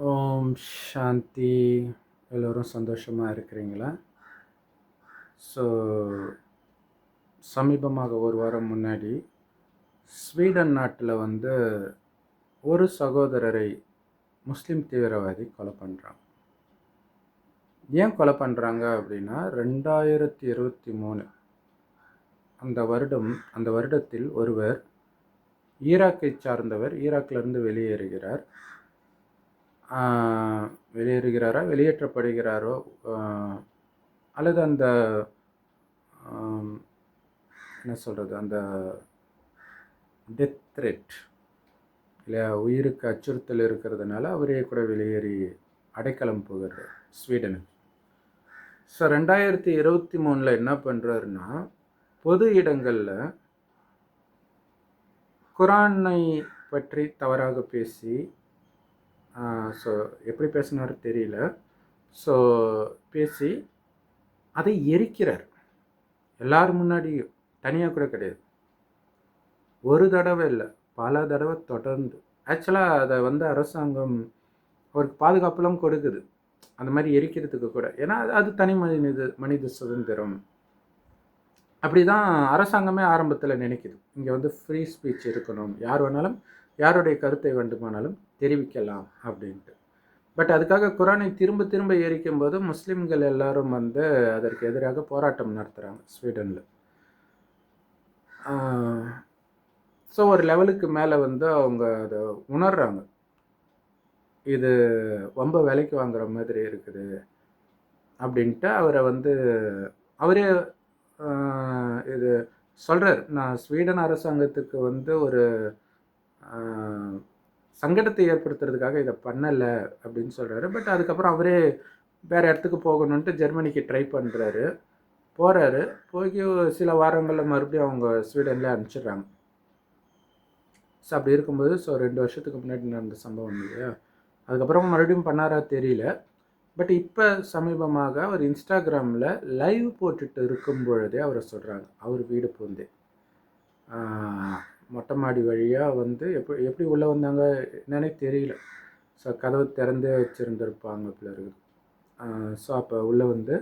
ஓம் சாந்தி. எல்லோரும் சந்தோஷமாக இருக்கிறீங்களா? ஸோ சமீபமாக ஒரு வாரம் முன்னாடி ஸ்வீடன் நாட்டில் ஒரு சகோதரரை முஸ்லீம் தீவிரவாதி கொலை பண்ணுறாங்க. ஏன் கொலை பண்ணுறாங்க அப்படின்னா 2023 அந்த வருடத்தில் ஒருவர் ஈராக்கை சார்ந்தவர் ஈராக்கிலிருந்து வெளியேறுகிறாரா வெளியேற்றப்படுகிறாரோ அல்லது அந்த என்ன சொல்கிறது, அந்த டெத் த்ரெட் இல்லையா, உயிருக்கு அச்சுறுத்தல் இருக்கிறதுனால அவரே கூட வெளியேறி அடைக்கலம் போகிறார் ஸ்வீடனுக்கு. ஸோ 2023 என்ன பண்ணுறாருன்னா, பொது இடங்களில் குரானை பற்றி தவறாக பேசி, ஸோ எப்படி பேசினாரு தெரியல, ஸோ பேசி அதை எரிக்கிறார். எல்லாரும் முன்னாடியும், தனியாக கூட கிடையாது, ஒரு தடவை இல்லை பல தடவை தொடர்ந்து. ஆக்சுவலாக அதை அரசாங்கம் அவருக்கு பாதுகாப்புலாம் கொடுக்குது அந்த மாதிரி எரிக்கிறதுக்கு கூட. ஏன்னா அது தனி மனித சுதந்திரம். அப்படி தான் அரசாங்கமே ஆரம்பத்தில் நினைக்குது. இங்கே ஃப்ரீ ஸ்பீச் இருக்கணும், யார் வேணாலும் யாருடைய கருத்தை வேண்டுமானாலும் தெரிவிக்கலாம் அப்படின்ட்டு. பட் அதுக்காக குரானை திரும்ப திரும்ப எரிக்கும் போது முஸ்லீம்கள் எல்லாரும் அதற்கு எதிராக போராட்டம் நடத்துகிறாங்க ஸ்வீடனில். ஸோ ஒரு லெவலுக்கு மேலே அவங்க அதை உணர்றாங்க, இது ரொம்ப விலைக்கு வாங்குற மாதிரி இருக்குது அப்படின்ட்டு. அவரே இது சொல்கிறார், நான் ஸ்வீடன் அரசாங்கத்துக்கு ஒரு சங்கடத்தை ஏற்படுத்துறதுக்காக இதை பண்ணலை அப்படின்னு சொல்கிறாரு. பட் அதுக்கப்புறம் அவரே வேறு இடத்துக்கு போகணுன்ட்டு ஜெர்மனிக்கு ட்ரை பண்ணுறாரு. போய் சில வாரங்களில் மறுபடியும் அவங்க ஸ்வீடனில் அனுப்பிச்சிடுறாங்க. ஸோ அப்படி இருக்கும்போது 2 வருஷத்துக்கு முன்னாடி நடந்த சம்பவம் இல்லையா, அதுக்கப்புறம் மறுபடியும் பண்ணாரா தெரியல. பட் இப்போ சமீபமாக அவர் இன்ஸ்டாகிராமில் லைவ் போட்டுட்டு இருக்கும் பொழுதே அவரை சொல்கிறாங்க, அவர் வீடு பூந்து மொட்டை மாடி வழியாக எப்படி உள்ளே வந்தாங்க என்னன்னே தெரியல. ஸோ கதவு திறந்தே வச்சுருந்துருப்பாங்க பிள்ளைகள். ஸோ அப்போ உள்ளே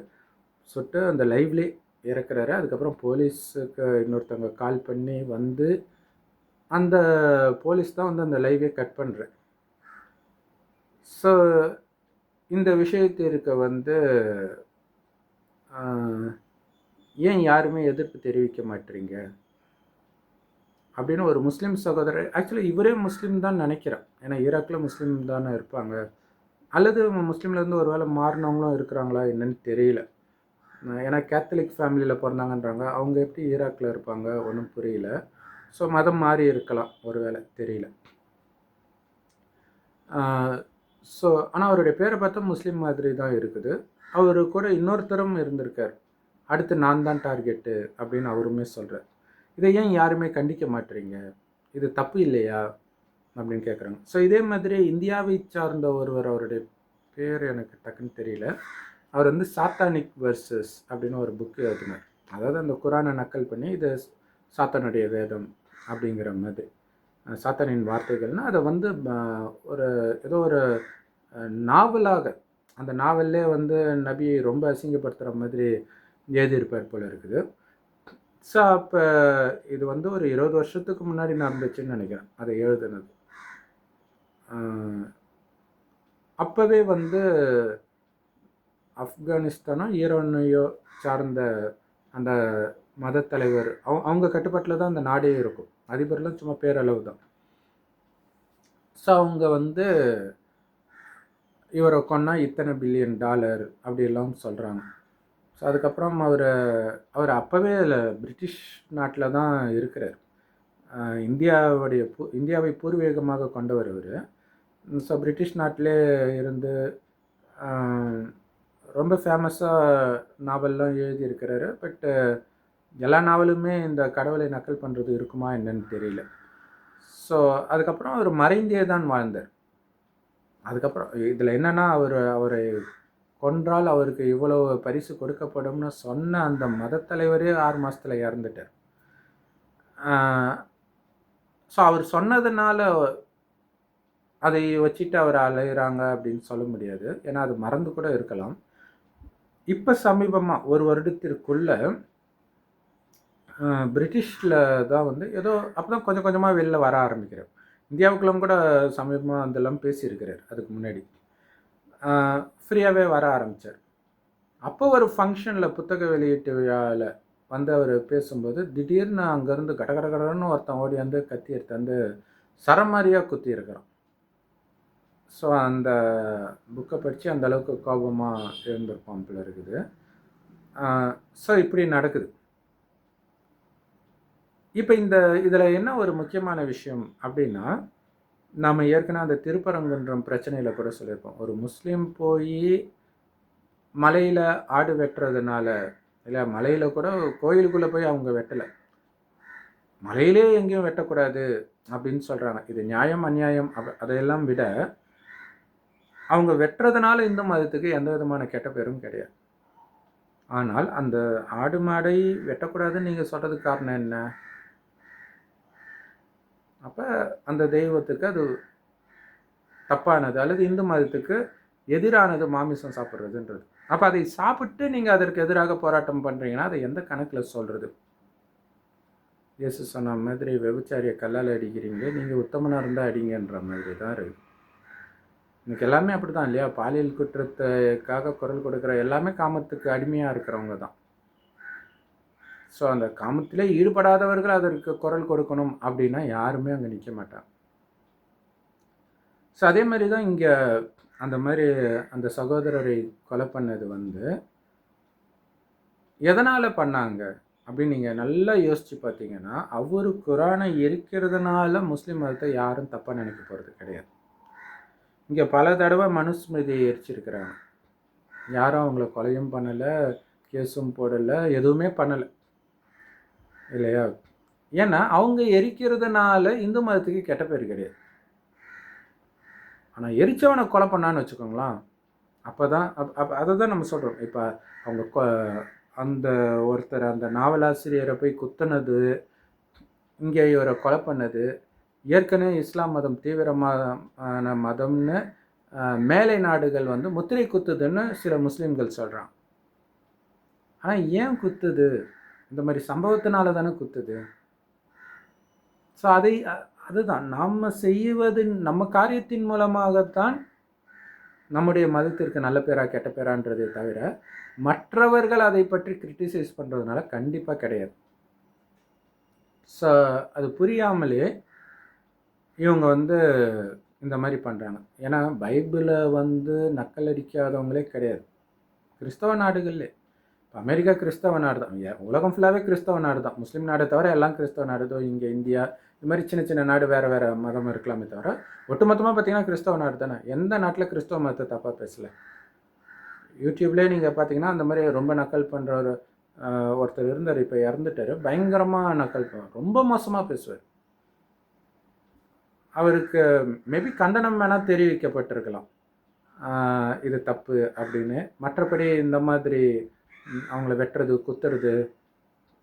சுட்டு அந்த லைவ்லேயே இறக்குறாரு. அதுக்கப்புறம் போலீஸுக்கு இன்னொருத்தவங்க கால் பண்ணி அந்த போலீஸ் தான் அந்த லைவே கட் பண்ணுறேன். ஸோ இந்த விஷயத்திற்கு ஏன் யாருமே எதிர்ப்பு தெரிவிக்க மாட்டீங்க அப்படின்னு ஒரு முஸ்லீம் சகோதரர், ஆக்சுவலி இவரே முஸ்லீம் தான் நினைக்கிறேன், ஏன்னா ஈராக்கில் முஸ்லீம் தானே இருப்பாங்க, அல்லது முஸ்லீம்லேருந்து ஒரு வேளை மாறினவங்களும் இருக்கிறாங்களா என்னன்னு தெரியல. ஏன்னா கேத்தலிக் ஃபேமிலியில் பிறந்தாங்கன்றாங்க, அவங்க எப்படி ஈராக்கில் இருப்பாங்க ஒன்றும் புரியல. ஸோ மதம் மாறி இருக்கலாம் ஒரு வேளை, தெரியல. ஸோ ஆனால் அவருடைய பேரை பார்த்தா முஸ்லீம் மாதிரி தான் இருக்குது. அவர் கூட இன்னொருத்தரும் இருந்திருக்கார், அடுத்து நான் தான் டார்கெட்டு அப்படின்னு அவருமே சொல்கிறார். இதை ஏன் யாருமே கண்டிக்க மாட்டீங்க, இது தப்பு இல்லையா அப்படின்னு கேட்குறாங்க. ஸோ இதே மாதிரி இந்தியாவை சார்ந்த ஒருவர், அவருடைய பேர் எனக்கு டக்குன்னு தெரியல, அவர் சாத்தானிக் வெர்சஸ் அப்படின்னு ஒரு புக்கு எழுதினார். அதாவது அந்த குரானை நக்கல் பண்ணி இது சாத்தானுடைய வேதம் அப்படிங்கிற மாதிரி, சாத்தானின் வார்த்தைகள்னால் அதை ஏதோ ஒரு நாவலாக, அந்த நாவல்லே நபியை ரொம்ப அசிங்கப்படுத்துகிற மாதிரி எழுதியிருப்பார் போல இருக்குது. ஸோ அப்போ இது ஒரு 20 வருஷத்துக்கு முன்னாடி நடந்துச்சுன்னு நினைக்கிறேன் அதை எழுதுனது. அப்போவே ஆப்கானிஸ்தானோ ஈரானையோ சார்ந்த அந்த மத தலைவர் அவங்க கட்டுப்பாட்டில் தான் அந்த நாடே இருக்கும், அதிபர்லாம் சும்மா பேரளவு தான். ஸோ அவங்க இவரை கொன்னா இத்தனை $1 பில்லியன் அப்படிலாம் சொல்கிறாங்க. ஸோ அதுக்கப்புறம் அவர் அப்போவே பிரிட்டிஷ் நாட்டில் தான் இருக்கிறார். இந்தியாவை பூர்வீகமாக கொண்டவர் அவர். ஸோ பிரிட்டிஷ் நாட்டிலே இருந்து ரொம்ப ஃபேமஸாக நாவல்லாம் எழுதியிருக்கிறாரு. பட்டு எல்லா நாவலுமே இந்த கடவுளை நக்கல் பண்ணுறது இருக்குமா என்னன்னு தெரியல. ஸோ அதுக்கப்புறம் அவர் மறைந்தே தான் வாழ்ந்தார். அதுக்கப்புறம் இதில் என்னென்னா, அவரை கொன்றால் அவருக்கு இவ்வளோ பரிசு கொடுக்கப்படும்னு சொன்ன அந்த மத தலைவரே 6 மாதத்தில் இறந்துட்டார். ஸோ அவர் சொன்னதுனால அதை வச்சுட்டு அவர் அலையிறாங்க அப்படின்னு சொல்ல முடியாது. ஏன்னா அது மறந்து கூட இருக்கலாம். இப்போ சமீபமாக ஒரு வருடத்திற்குள்ள பிரிட்டிஷில் தான் வந்து ஏதோ அப்போ தான் கொஞ்சம் கொஞ்சமாக வெளில வர ஆரம்பிக்கிறார். இந்தியாவுக்குள்ளும் கூட சமீபமாக அதெல்லாம் பேசியிருக்கிறார். அதுக்கு முன்னாடி ஃப்ரீயாகவே வர ஆரம்பித்தார். அப்போ ஒரு ஃபங்க்ஷனில் புத்தக வெளியீட்டு விழாவில் வந்து அவர் பேசும்போது திடீர்னு அங்கேருந்து கடகடன்னு ஒருத்தன் ஓடி வந்து கத்தி எடுத்து வந்து சரமாரியாக குத்தி இருக்கிறான். ஸோ அந்த புக்கை படித்து அந்த அளவுக்கு கோபமாக இருந்திருப்பான் போல இருக்குது. ஸோ இப்படி நடக்குது. இப்போ இதில் என்ன ஒரு முக்கியமான விஷயம் அப்படின்னா, நாம் ஏற்கனவே அந்த திருப்பரங்குன்றம் பிரச்சனையில் கூட சொல்லியிருப்போம். ஒரு முஸ்லீம் போய் மலையில் ஆடு வெட்டுறதுனால, இல்லை மலையில் கூட கோயிலுக்குள்ளே போய் அவங்க வெட்டலை, மலையிலே எங்கேயும் வெட்டக்கூடாது அப்படின்னு சொல்கிறாங்க. இது நியாயம் அநியாயம் அதையெல்லாம் விட அவங்க வெட்டுறதுனால இந்து மதத்துக்கு எந்த விதமான கெட்ட பேரும் கிடையாது. ஆனால் அந்த ஆடு மாடை வெட்டக்கூடாதுன்னு நீங்கள் சொல்கிறதுக்கு காரணம் என்ன? அப்போ அந்த தெய்வத்துக்கு அது தப்பானது அல்லது இந்து மதத்துக்கு எதிரானது மாமிசம் சாப்பிட்றதுன்றது. அப்போ அதை சாப்பிட்டு நீங்கள் அதற்கு எதிராக போராட்டம் பண்ணுறீங்கன்னா அதை எந்த கணக்கில் சொல்கிறது? இயேசு சொன்ன மாதிரி விபச்சாரிய கல்லால் அடிக்கிறீங்க, நீங்கள் உத்தமனாக இருந்தால் அடிங்கன்ற மாதிரி தான் இருக்குது. இன்னைக்கு எல்லாமே அப்படி தான் இல்லையா? பாலியல் குற்றத்துக்காக குரல் கொடுக்குற எல்லாமே காமத்துக்கு அடிமையாக இருக்கிறவங்க தான். ஸோ அந்த காமத்திலே ஈடுபடாதவர்கள் அதற்கு குரல் கொடுக்கணும் அப்படின்னா யாருமே அங்கே நிற்க மாட்டாங்க. ஸோ அதே மாதிரி தான் இங்கே அந்த மாதிரி அந்த சகோதரரை கொலை பண்ணது வந்து எதனால் பண்ணாங்க அப்படின்னு நீங்கள் நல்லா யோசித்து பார்த்தீங்கன்னா, அவர் குரானை எரிக்கிறதுனால முஸ்லீம் மதத்தை யாரும் தப்பாக நினைக்க போகிறது கிடையாது. இங்கே பல தடவை மனுஸ்மிருதியை எரிச்சிருக்கிறாங்க. யாரும் அவங்கள கொலையும் பண்ணலை, கேஸும் போடலை, எதுவுமே பண்ணலை இல்லையா? ஏன்னா அவங்க எரிக்கிறதுனால இந்து மதத்துக்கு கெட்ட பேர் கிடையாது. ஆனால் எரிச்சவனை கொலை பண்ணான்னு வச்சுக்கோங்களேன், அப்போ தான் அதை தான் நம்ம சொல்கிறோம். இப்போ அவங்க அந்த ஒருத்தர் அந்த நாவலாசிரியரை போய் குத்துனது, இங்கே இவரை கொலை பண்ணது, ஏற்கனவே இஸ்லாம் மதம் தீவிரமான மதம்னு மேலை நாடுகள் வந்து முத்திரை குத்துதுன்னு சில முஸ்லீம்கள் சொல்கிறாங்க. ஆனால் ஏன் குத்துது? இந்த மாதிரி சம்பவத்தினால தானே குத்துது. ஸோ அதுதான் நாம் செய்வது, நம்ம காரியத்தின் மூலமாகத்தான் நம்முடைய மதத்திற்கு நல்ல பேரா கெட்ட பேரான்றதே தவிர மற்றவர்கள் அதை பற்றி கிரிட்டிசைஸ் பண்ணுறதுனால கண்டிப்பாக கிடையாது. ஸோ அது புரியாமலே இவங்க வந்து இந்த மாதிரி பண்ணுறாங்க. ஏன்னா பைபிளை வந்து நக்கல் அடிக்காதவங்களே கிடையாது கிறிஸ்தவ நாடுகள்லே. இப்போ அமெரிக்கா கிறிஸ்தவ நாடு தான், உலகம் ஃபுல்லாகவே கிறிஸ்தவ நாடு தான். முஸ்லீம் நாடை தவிர எல்லாம் கிறிஸ்தவ நாடு தான். இங்கே இந்தியா இது மாதிரி சின்ன சின்ன நாடு வேறு வேறு மதம் இருக்கலாமே தவிர ஒட்டுமொத்தமாக பார்த்தீங்கன்னா கிறிஸ்தவ நாடு தானே. எந்த நாட்டில் கிறிஸ்தவ மதத்தை தப்பாக பேசலை. யூடியூப்லேயே நீங்கள் பார்த்தீங்கன்னா அந்த மாதிரி ரொம்ப நக்கல் பண்ணுற ஒருத்தர் இருந்தார், இப்போ இறந்துட்டார். பயங்கரமாக நக்கல் ரொம்ப மோசமாக பேசுவார். அவருக்கு மேபி கண்டனம் வேணால் தெரிவிக்கப்பட்டிருக்கலாம், இது தப்பு அப்படின்னு. மற்றபடி இந்த மாதிரி அவங்கள வெட்டுறது குத்துறது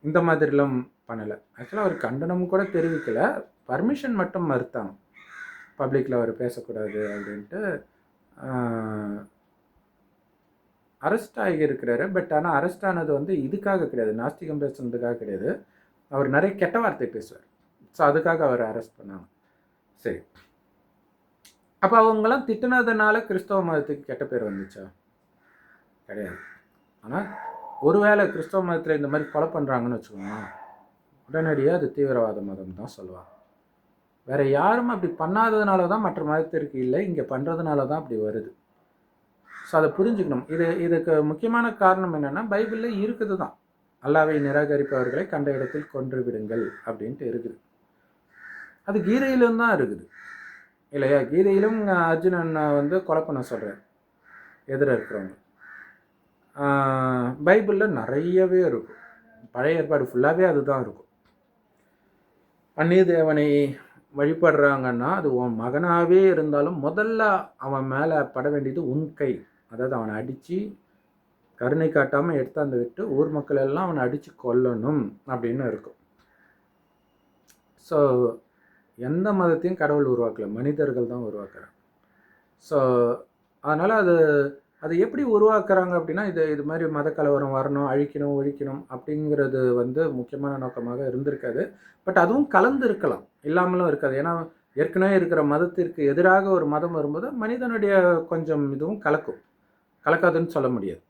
இந்த மாதிரிலாம் பண்ணலை. ஆக்சுவலாக அவர் கண்டனம் கூட தெரிவிக்கலை, பர்மிஷன் மட்டும் மறுத்தாங்க, பப்ளிக்கில் அவர் பேசக்கூடாது அப்படின்ட்டு. அரெஸ்ட் ஆகியிருக்கிறாரு. பட் ஆனால் அரெஸ்ட் ஆனது வந்து இதுக்காக கிடையாது, நாஸ்திகம் பேசுனதுக்காக கிடையாது. அவர் நிறைய கெட்ட வார்த்தை பேசுவார். ஸோ அதுக்காக அவர் அரெஸ்ட் பண்ணாங்க. சரி, அப்போ அவங்களாம் திட்டினதுனால கிறிஸ்தவ மதத்துக்கு கெட்ட பேர் வந்துச்சா? கிடையாது. ஆனால் ஒருவேளை கிறிஸ்தவ மதத்தில் இந்த மாதிரி கொலை பண்ணுறாங்கன்னு வச்சுக்கோங்க, உடனடியாக அது தீவிரவாத மதம் தான் சொல்லுவாங்க. வேறு யாரும் அப்படி பண்ணாததுனால தான் மற்ற மதத்திற்கு இல்லை, இங்கே பண்ணுறதுனால தான் அப்படி வருது. ஸோ அதை புரிஞ்சுக்கணும். இதுக்கு முக்கியமான காரணம் என்னென்னா பைபிளில் இருக்குது தான், அல்லாஹ்வை நிராகரிப்பவர்களை கண்ட இடத்தில் கொன்று விடுங்கள் அப்படின்ட்டு இருக்குது. அது கீதையிலும் தான் இருக்குது இல்லையா? கீதையிலும் அர்ஜுனன் வந்து கொலை பண்ண சொல்கிறார் எதிர இருக்கிறவங்க. பைபிளில் நிறையவே இருக்கும், பழைய ஏற்பாடு ஃபுல்லாகவே அதுதான் இருக்கும். அந்நிய தேவனை வழிபடுறாங்கன்னா அது உன் மகனாகவே இருந்தாலும் முதல்ல அவன் மேலே பட வேண்டியது உன் கை. அதாவது அவனை அடித்து கருணை காட்டாமல் எடுத்தாந்து விட்டு ஊர் மக்கள் எல்லாம் அவனை அடித்து கொல்லணும் அப்படின்னு இருக்கும். ஸோ எந்த மதத்தையும் கடவுள் உருவாக்கல, மனிதர்கள் தான் உருவாக்குறாங்க. ஸோ அதனால் அது அது எப்படி உருவாக்குறாங்க அப்படின்னா, இது மாதிரி மத கலவரம் வரணும், அழிக்கணும், ஒழிக்கணும் அப்படிங்கிறது முக்கியமான நோக்கமாக இருந்திருக்காது. பட் அதுவும் கலந்து இருக்கலாம், இல்லாமலும் இருக்காது. ஏன்னா ஏற்கனவே இருக்கிற மதத்திற்கு எதிராக ஒரு மதம் வரும்போது மனிதனுடைய கொஞ்சம் இதுவும் கலக்கும், கலக்காதுன்னு சொல்ல முடியாது.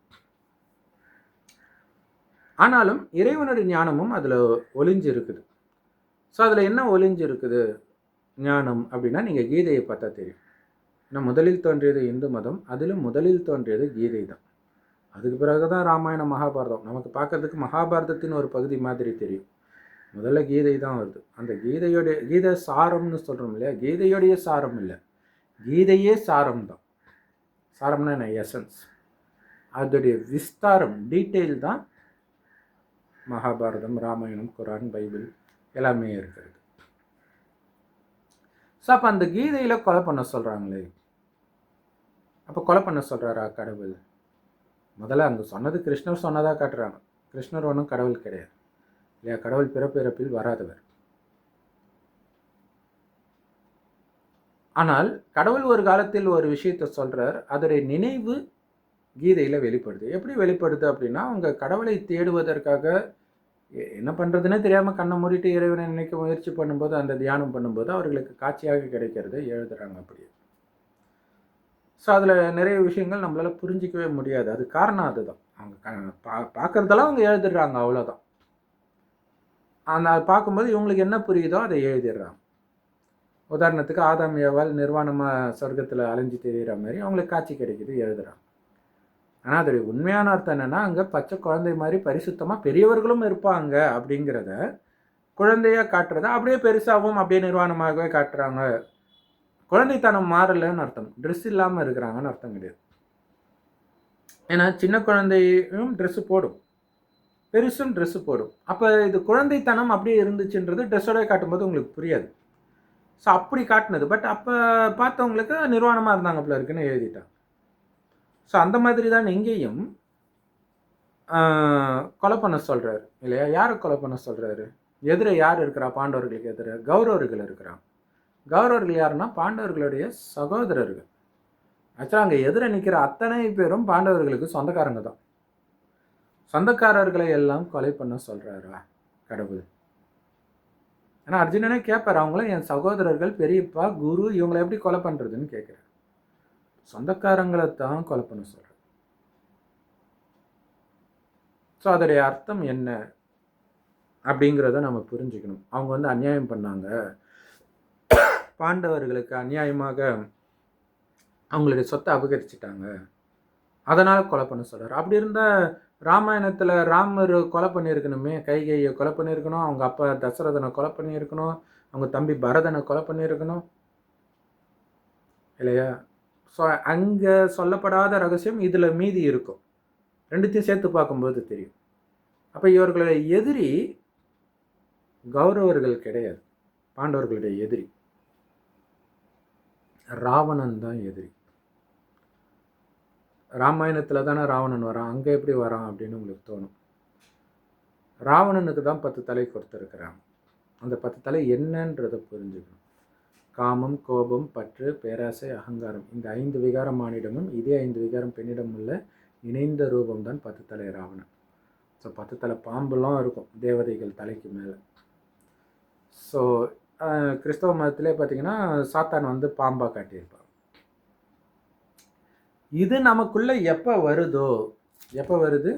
ஆனாலும் இறைவனுடைய ஞானமும் அதில் ஒளிஞ்சு இருக்குது. ஸோ அதில் என்ன ஒளிஞ்சு இருக்குது ஞானம் அப்படின்னா, நீங்கள் கீதையை பார்த்தா தெரியும். ஏன்னா முதலில் தோன்றியது இந்து மதம், அதிலும் முதலில் தோன்றியது கீதை தான். அதுக்கு பிறகு தான் ராமாயணம், மகாபாரதம். நமக்கு பார்க்கறதுக்கு மகாபாரதத்தின் ஒரு பகுதி மாதிரி தெரியும். முதல்ல கீதை தான் வருது. அந்த கீதை சாரம்னு சொல்கிறோம் இல்லையா, கீதையுடைய சாரம் இல்லை, கீதையே சாரம் தான். சாரம்னா என்ன? எசன்ஸ். அதோடைய விஸ்தாரம், டீட்டெயில் தான் மகாபாரதம், ராமாயணம், குரான், பைபிள் எல்லாமே இருக்கிறது. ஸோ அப்போ அந்த கீதையில் கொலை பண்ண சொல்கிறாங்களே, அப்போ கொலை பண்ண சொல்கிறாரா கடவுள்? முதல்ல அங்கே சொன்னது கிருஷ்ணர் சொன்னதாக காட்டுறாங்க. கிருஷ்ணர் ஒன்றும் கடவுள் கிடையாது இல்லையா, கடவுள் பிறப்பிறப்பில் வராதவர். ஆனால் கடவுள் ஒரு காலத்தில் ஒரு விஷயத்தை சொல்கிறார், அதோடைய நினைவு கீதையில் வெளிப்படுது. எப்படி வெளிப்படுது அப்படின்னா, அவங்க கடவுளை தேடுவதற்காக என்ன பண்ணுறதுன்னே தெரியாமல் கண்ணை மூடிட்டு இறைவனை நினைக்க முயற்சி பண்ணும்போது, அந்த தியானம் பண்ணும்போது அவர்களுக்கு காட்சியாக கிடைக்கிறது எழுதுகிறாங்க அப்படியே. ஸோ அதில் நிறைய விஷயங்கள் நம்மளால் புரிஞ்சிக்கவே முடியாது. அது காரணம் அதுதான். அவங்க பார்க்குறதெல்லாம் அவங்க எழுதிடுறாங்க, அவ்வளோதான். அந்த பார்க்கும்போது இவங்களுக்கு என்ன புரியுதோ அதை எழுதிடுறாங்க. உதாரணத்துக்கு ஆதாம் ஏவாள் நிர்வாணமாக சொர்க்கத்தில் அலைஞ்சு தெரிகிற மாதிரி அவங்களுக்கு காட்சி கிடைக்குது, எழுதுகிறாங்க. ஆனால் அதோடைய உண்மையான அர்த்தம் என்னென்னா, அங்கே பச்சை குழந்தை மாதிரி பரிசுத்தமாக பெரியவர்களும் இருப்பாங்க அப்படிங்கிறத, குழந்தையாக காட்டுறத அப்படியே பெருசாகவும் அப்படியே நிர்வாணமாகவே காட்டுறாங்க. குழந்தைத்தனம் மாறலைன்னு அர்த்தம், ட்ரெஸ் இல்லாமல் இருக்கிறாங்கன்னு அர்த்தம் கிடையாது. ஏன்னா சின்ன குழந்தையும் ட்ரெஸ்ஸு போடும், பெருசும் ட்ரெஸ்ஸு போடும். அப்போ இது குழந்தைத்தனம் அப்படியே இருந்துச்சுன்றது ட்ரெஸ்ஸோட காட்டும்போது உங்களுக்கு புரியாது. ஸோ அப்படி காட்டினது. பட் அப்போ பார்த்தவங்களுக்கு நிர்வாணமாக இருந்தாங்க போல இருக்குன்னு எழுதிட்டாங்க. ஸோ அந்த மாதிரி தான் இங்கேயும் கொலை பண்ண சொல்கிறார் இல்லையா. யாரை கொலை பண்ண சொல்கிறாரு? எதிர யார் இருக்கிறா? பாண்டவர்களுக்கு எதிர கௌரவர்கள் இருக்கிறாங்க. கௌரவர்கள் யாருன்னா பாண்டவர்களுடைய சகோதரர்கள். ஆக்சுவலாக அங்கே எதிர நிற்கிற அத்தனை பேரும் பாண்டவர்களுக்கு சொந்தக்காரங்க தான். சொந்தக்காரர்களை எல்லாம் கொலை பண்ண சொல்கிறாரா கடவுள்? ஏன்னா அர்ஜுனனே கேட்பார், அவங்களும் என் சகோதரர்கள், பெரியப்பா, குரு, இவங்களை எப்படி கொலை பண்ணுறதுன்னு கேட்குறாரு. சொந்தக்காரங்களை தான் கொலை பண்ண சொல்கிறார். ஸோ அதோடைய அர்த்தம் என்ன அப்படிங்கிறத நம்ம புரிஞ்சுக்கணும். அவங்க அநியாயம் பண்ணாங்க, பாண்டவர்களுக்கு அநியாயமாக அவங்களுடைய சொத்தை அபகரிச்சிட்டாங்க, அதனால் கொலை பண்ண சொல்கிறார். அப்படி இருந்தால் ராமாயணத்தில் ராமர் கொலை பண்ணியிருக்கணுமே, கைகையை கொலை பண்ணியிருக்கணும், அவங்க அப்பா தசரதனை கொலை பண்ணியிருக்கணும், அவங்க தம்பி பரதனை கொலை பண்ணியிருக்கணும் இல்லையா. ஸோ அங்கே சொல்லப்படாத ரகசியம் இதில் மீதி இருக்கும். ரெண்டுத்தையும் சேர்த்து பார்க்கும்போது தெரியும். அப்போ இவர்களுடைய எதிரி கௌரவர்கள் கிடையாது, பாண்டவர்களுடைய எதிரி ராவணன் தான் எதிரி. ராமாயணத்தில் தானே ராவணன் வரான், அங்கே எப்படி வரான் அப்படின்னு உங்களுக்கு தோணும். ராவணனுக்கு தான் 10 தலை கொடுத்துருக்குறாங்க. அந்த 10 தலை என்னன்றதை புரிஞ்சுக்கணும். காமம், கோபம், பற்று, பேராசை, அகங்காரம், இந்த 5 விகாரம் மானிடமும் இதே 5 விகாரம் பெண்ணிடம் உள்ள இணைந்த ரூபம்தான் 10 தலை ராவணன். ஸோ 10 தலை பாம்புலாம் இருக்கும் தேவதைகள் தலைக்கு மேலே. ஸோ கிறிஸ்தவ மதத்திலே பார்த்திங்கன்னா சாத்தான் பாம்பாக காட்டியிருப்பார். இது நமக்குள்ளே எப்போ வருது?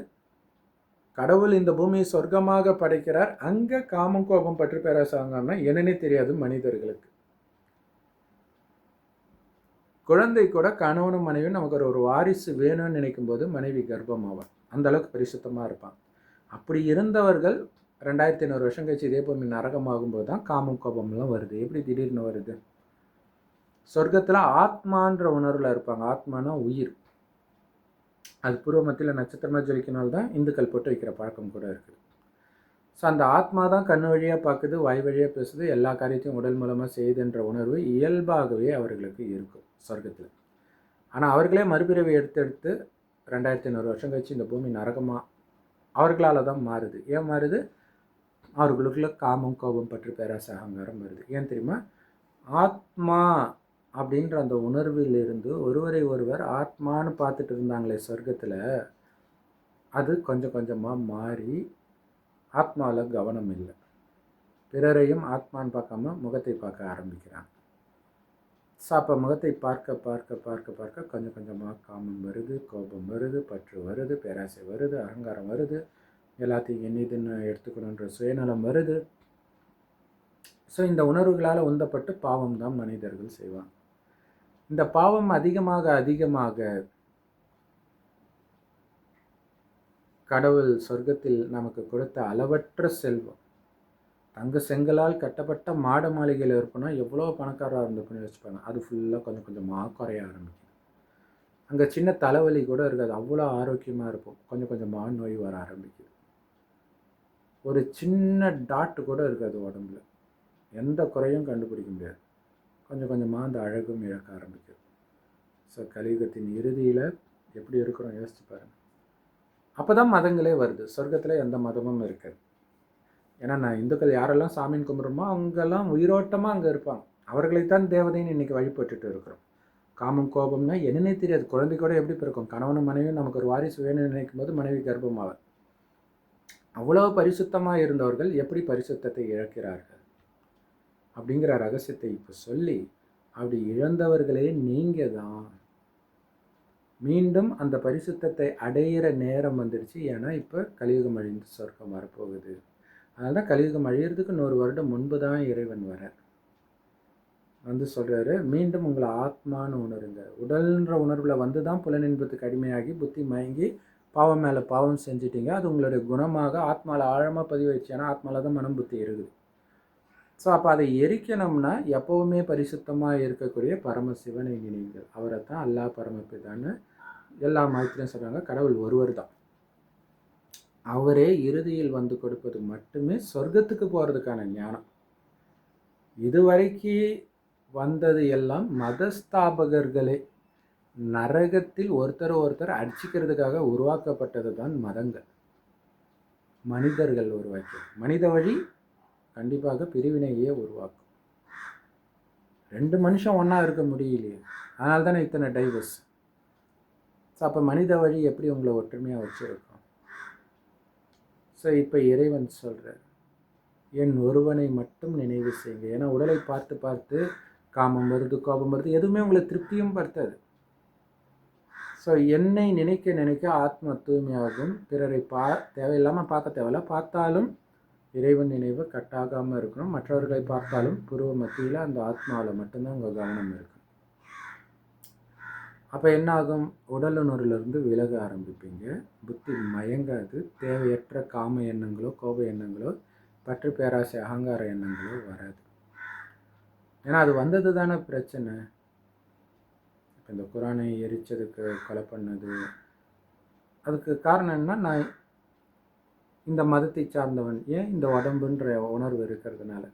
கடவுள் இந்த பூமியை சொர்க்கமாக படைக்கிறார், அங்கே காமம், கோபம், பற்று, பேராசை, அகங்காரம்னா என்னன்னே தெரியாது மனிதர்களுக்கு. குழந்தை கூட கணவனும் மனைவியும் நமக்கு ஒரு வாரிசு வேணும்னு நினைக்கும் போது மனைவி கர்ப்பமாவார், அந்த அளவுக்கு பரிசுத்தமாக இருப்பான். அப்படி இருந்தவர்கள் 2500 வருஷம் கழிச்சு இதே பூமி நரகமாகும்போது தான் காமம், கோபம்லாம் வருது. எப்படி திடீர்னு வருது? சொர்க்கத்தில் ஆத்மான்ற உணர்வில் இருப்பாங்க. ஆத்மானா உயிர். அது பூர்வ மத்தியில் நட்சத்திரமாக ஜொலிக்கினால்தான் இந்துக்கள் போட்டு வைக்கிற பழக்கம் கூட இருக்குது. ஸோ அந்த ஆத்மா தான் கண் வழியாக பார்க்குது, வாய் வழியாக பேசுது, எல்லா காரியத்தையும் உடல் மூலமாக செய்யுதுன்ற உணர்வு இயல்பாகவே அவர்களுக்கு இருக்கும் சொர்க்கத்தில். ஆனால் அவர்களே மறுபிறவி எடுத்து 2500 வருஷம் கழிச்சு இந்த பூமி நரகமாக அவர்களால் தான் மாறுது. ஏன் மாறுது? அவர்களுக்குள்ள காமம், கோபம், பற்று, பேராசை, அகங்காரம் வருது. ஏன் தெரியுமா? ஆத்மா அப்படின்ற அந்த உணர்வில் இருந்து ஒருவரை ஒருவர் ஆத்மான்னு பார்த்துட்டு இருந்தாங்களே சொர்க்கத்தில், அது கொஞ்சம் கொஞ்சமாக மாறி ஆத்மாவில் கவனம் இல்லை. பிறரையும் ஆத்மான்னு பார்க்காம முகத்தை பார்க்க ஆரம்பிக்கிறாங்க. ஸோ அப்போ முகத்தை பார்க்க பார்க்க பார்க்க பார்க்க கொஞ்சம் கொஞ்சமாக காமம் வருது, கோபம் வருது, பற்று வருது, பேராசை வருது, அகங்காரம் வருது, எல்லாத்தையும் என்னதுன்னு எடுத்துக்கணுன்ற சுயநலம் வருது. ஸோ இந்த உணர்வுகளால் உந்தப்பட்டு பாவம் தான் மனிதர்கள் செய்வாங்க. இந்த பாவம் அதிகமாக அதிகமாக கடவுள் சொர்க்கத்தில் நமக்கு கொடுத்த அளவற்ற செல்வம், தங்க செங்கலால் கட்டப்பட்ட மாட மாளிகையில் இருப்போம்னா எவ்வளோ பணக்காரராக இருந்துக்குன்னு வச்சுப்பாங்க, அது ஃபுல்லாக கொஞ்சம் கொஞ்சமாக குறைய ஆரம்பிக்கும். அங்கே சின்ன தலைவலி கூட இருக்காது, அவ்வளோ ஆரோக்கியமாக இருப்போம். கொஞ்சம் கொஞ்சமாக நோய் வர ஆரம்பிக்குது. ஒரு சின்ன டாட்டு கூட இருக்காது உடம்புல, எந்த குறையும் கண்டுபிடிக்க முடியாது. கொஞ்சம் கொஞ்சமாக அந்த அழகும் இழக்க ஆரம்பிக்குது. ஸோ கலியுகத்தின் இறுதியில் எப்படி இருக்கிறோம் யோசிச்சு பாருங்கள். அப்போ தான் மதங்களே வருது. சொர்க்கத்தில் எந்த மதமும் இருக்காது. ஏன்னா நான் இந்துக்கள் யாரெல்லாம் சாமின்னு கும்பிட்றோமோ அவங்கெல்லாம் உயிரோட்டமாக அங்கே இருப்பாங்க. அவர்களைத்தான் தேவதைன்னு இன்றைக்கி வழிபட்டுட்டு இருக்கிறோம். காமம் கோபம்னா என்னன்னே தெரியாது. குழந்தை கூட எப்படி பிறக்கும்? கணவனும் மனைவியும் நமக்கு ஒரு வாரிசு வேணும்னு நினைக்கும் போது மனைவி கர்ப்பமாவார். அவ்வளோ பரிசுத்தமாக இருந்தவர்கள் எப்படி பரிசுத்தத்தை இழக்கிறார்கள் அப்படிங்கிற ரகசியத்தை இப்போ சொல்லி, அப்படி இழந்தவர்களே நீங்கள் தான். மீண்டும் அந்த பரிசுத்தத்தை அடையிற நேரம் வந்துடுச்சு. ஏன்னா இப்போ கலியுகம் அழிந்து சொர்க்கம் வரப்போகுது. அதனால தான் கலியுகம் அழியிறதுக்கு 100 வருடம் முன்பு தான் இறைவன் வரார். வந்து சொல்கிறாரு, மீண்டும் உங்களை ஆத்மான்னு உணருங்க. உடல்ன்ற உணர்வில் வந்து தான் புலனின்பத்துக்கு அடிமையாகி புத்தி மயங்கி பாவம் மேலே பாவம் செஞ்சிட்டிங்க. அது உங்களுடைய குணமாக ஆத்மாவில் ஆழமாக பதிவு வச்சு. ஏன்னா ஆத்மாவில் தான் மனம் புத்தி இருக்குது. ஸோ அப்போ அதை எரிக்கணும்னா எப்போவுமே பரிசுத்தமாக இருக்கக்கூடிய பரமசிவனை நினைவுகள். அவரை தான் அல்லாஹ் பரமபிதான்னு எல்லா மதத்திலையும் சொல்கிறாங்க. கடவுள் ஒருவர் தான். அவரே இறுதியில் வந்து கொடுப்பது மட்டுமே சொர்க்கத்துக்கு போகிறதுக்கான ஞானம். இதுவரைக்கு வந்தது எல்லாம் மதஸ்தாபகர்களே. நரகத்தில் ஒருத்தர் அடிச்சுக்கிறதுக்காக உருவாக்கப்பட்டது தான் மதங்கள். மனிதர்கள் உருவாக்கி மனித வழி கண்டிப்பாக பிரிவினையே உருவாக்கும். 2 மனுஷன் ஒன்றா இருக்க முடியலையே, அதனால தானே இத்தனை டைவர்ஸ். ஸோ அப்போ மனித வழி எப்படி உங்களை ஒற்றுமையாக வச்சுருக்கோம்? ஸோ இப்போ இறைவன் சொல்கிறார், என் ஒருவனை மட்டும் நினைவு செய்யுங்க. ஏன்னா உடலை பார்த்து பார்த்து காமம் வருது, கோபம் வருது, எதுவுமே உங்களை திருப்தியும் படுத்தாது. ஸோ என்னை நினைக்க நினைக்க ஆத்மா தூய்மையாகும். பிறரை தேவையில்லாமல் பார்க்க தேவையில்ல, பார்த்தாலும் இறைவன் நினைவு கட்டாகாமல் இருக்கணும். மற்றவர்களை பார்த்தாலும் புருவ மத்தியில் அந்த ஆத்மாவில் மட்டும்தான் உங்கள் கவனம் இருக்கும். அப்போ என்ன ஆகும்? உடலுணர்விலிருந்து விலக ஆரம்பிப்பீங்க. புத்தி மயங்காது. தேவையற்ற காம எண்ணங்களோ கோப எண்ணங்களோ பற்று பேராசை அகங்கார எண்ணங்களோ வராது. ஏன்னா அது வந்தது தானே பிரச்சனை. இப்போ இந்த குரானை எரிச்சதுக்கு கொலை பண்ணது, அதுக்கு காரணம் என்ன? நான் இந்த மதத்தை சார்ந்தவன், ஏன் இந்த உடம்புன்ற உணர்வு இருக்கிறதுனால.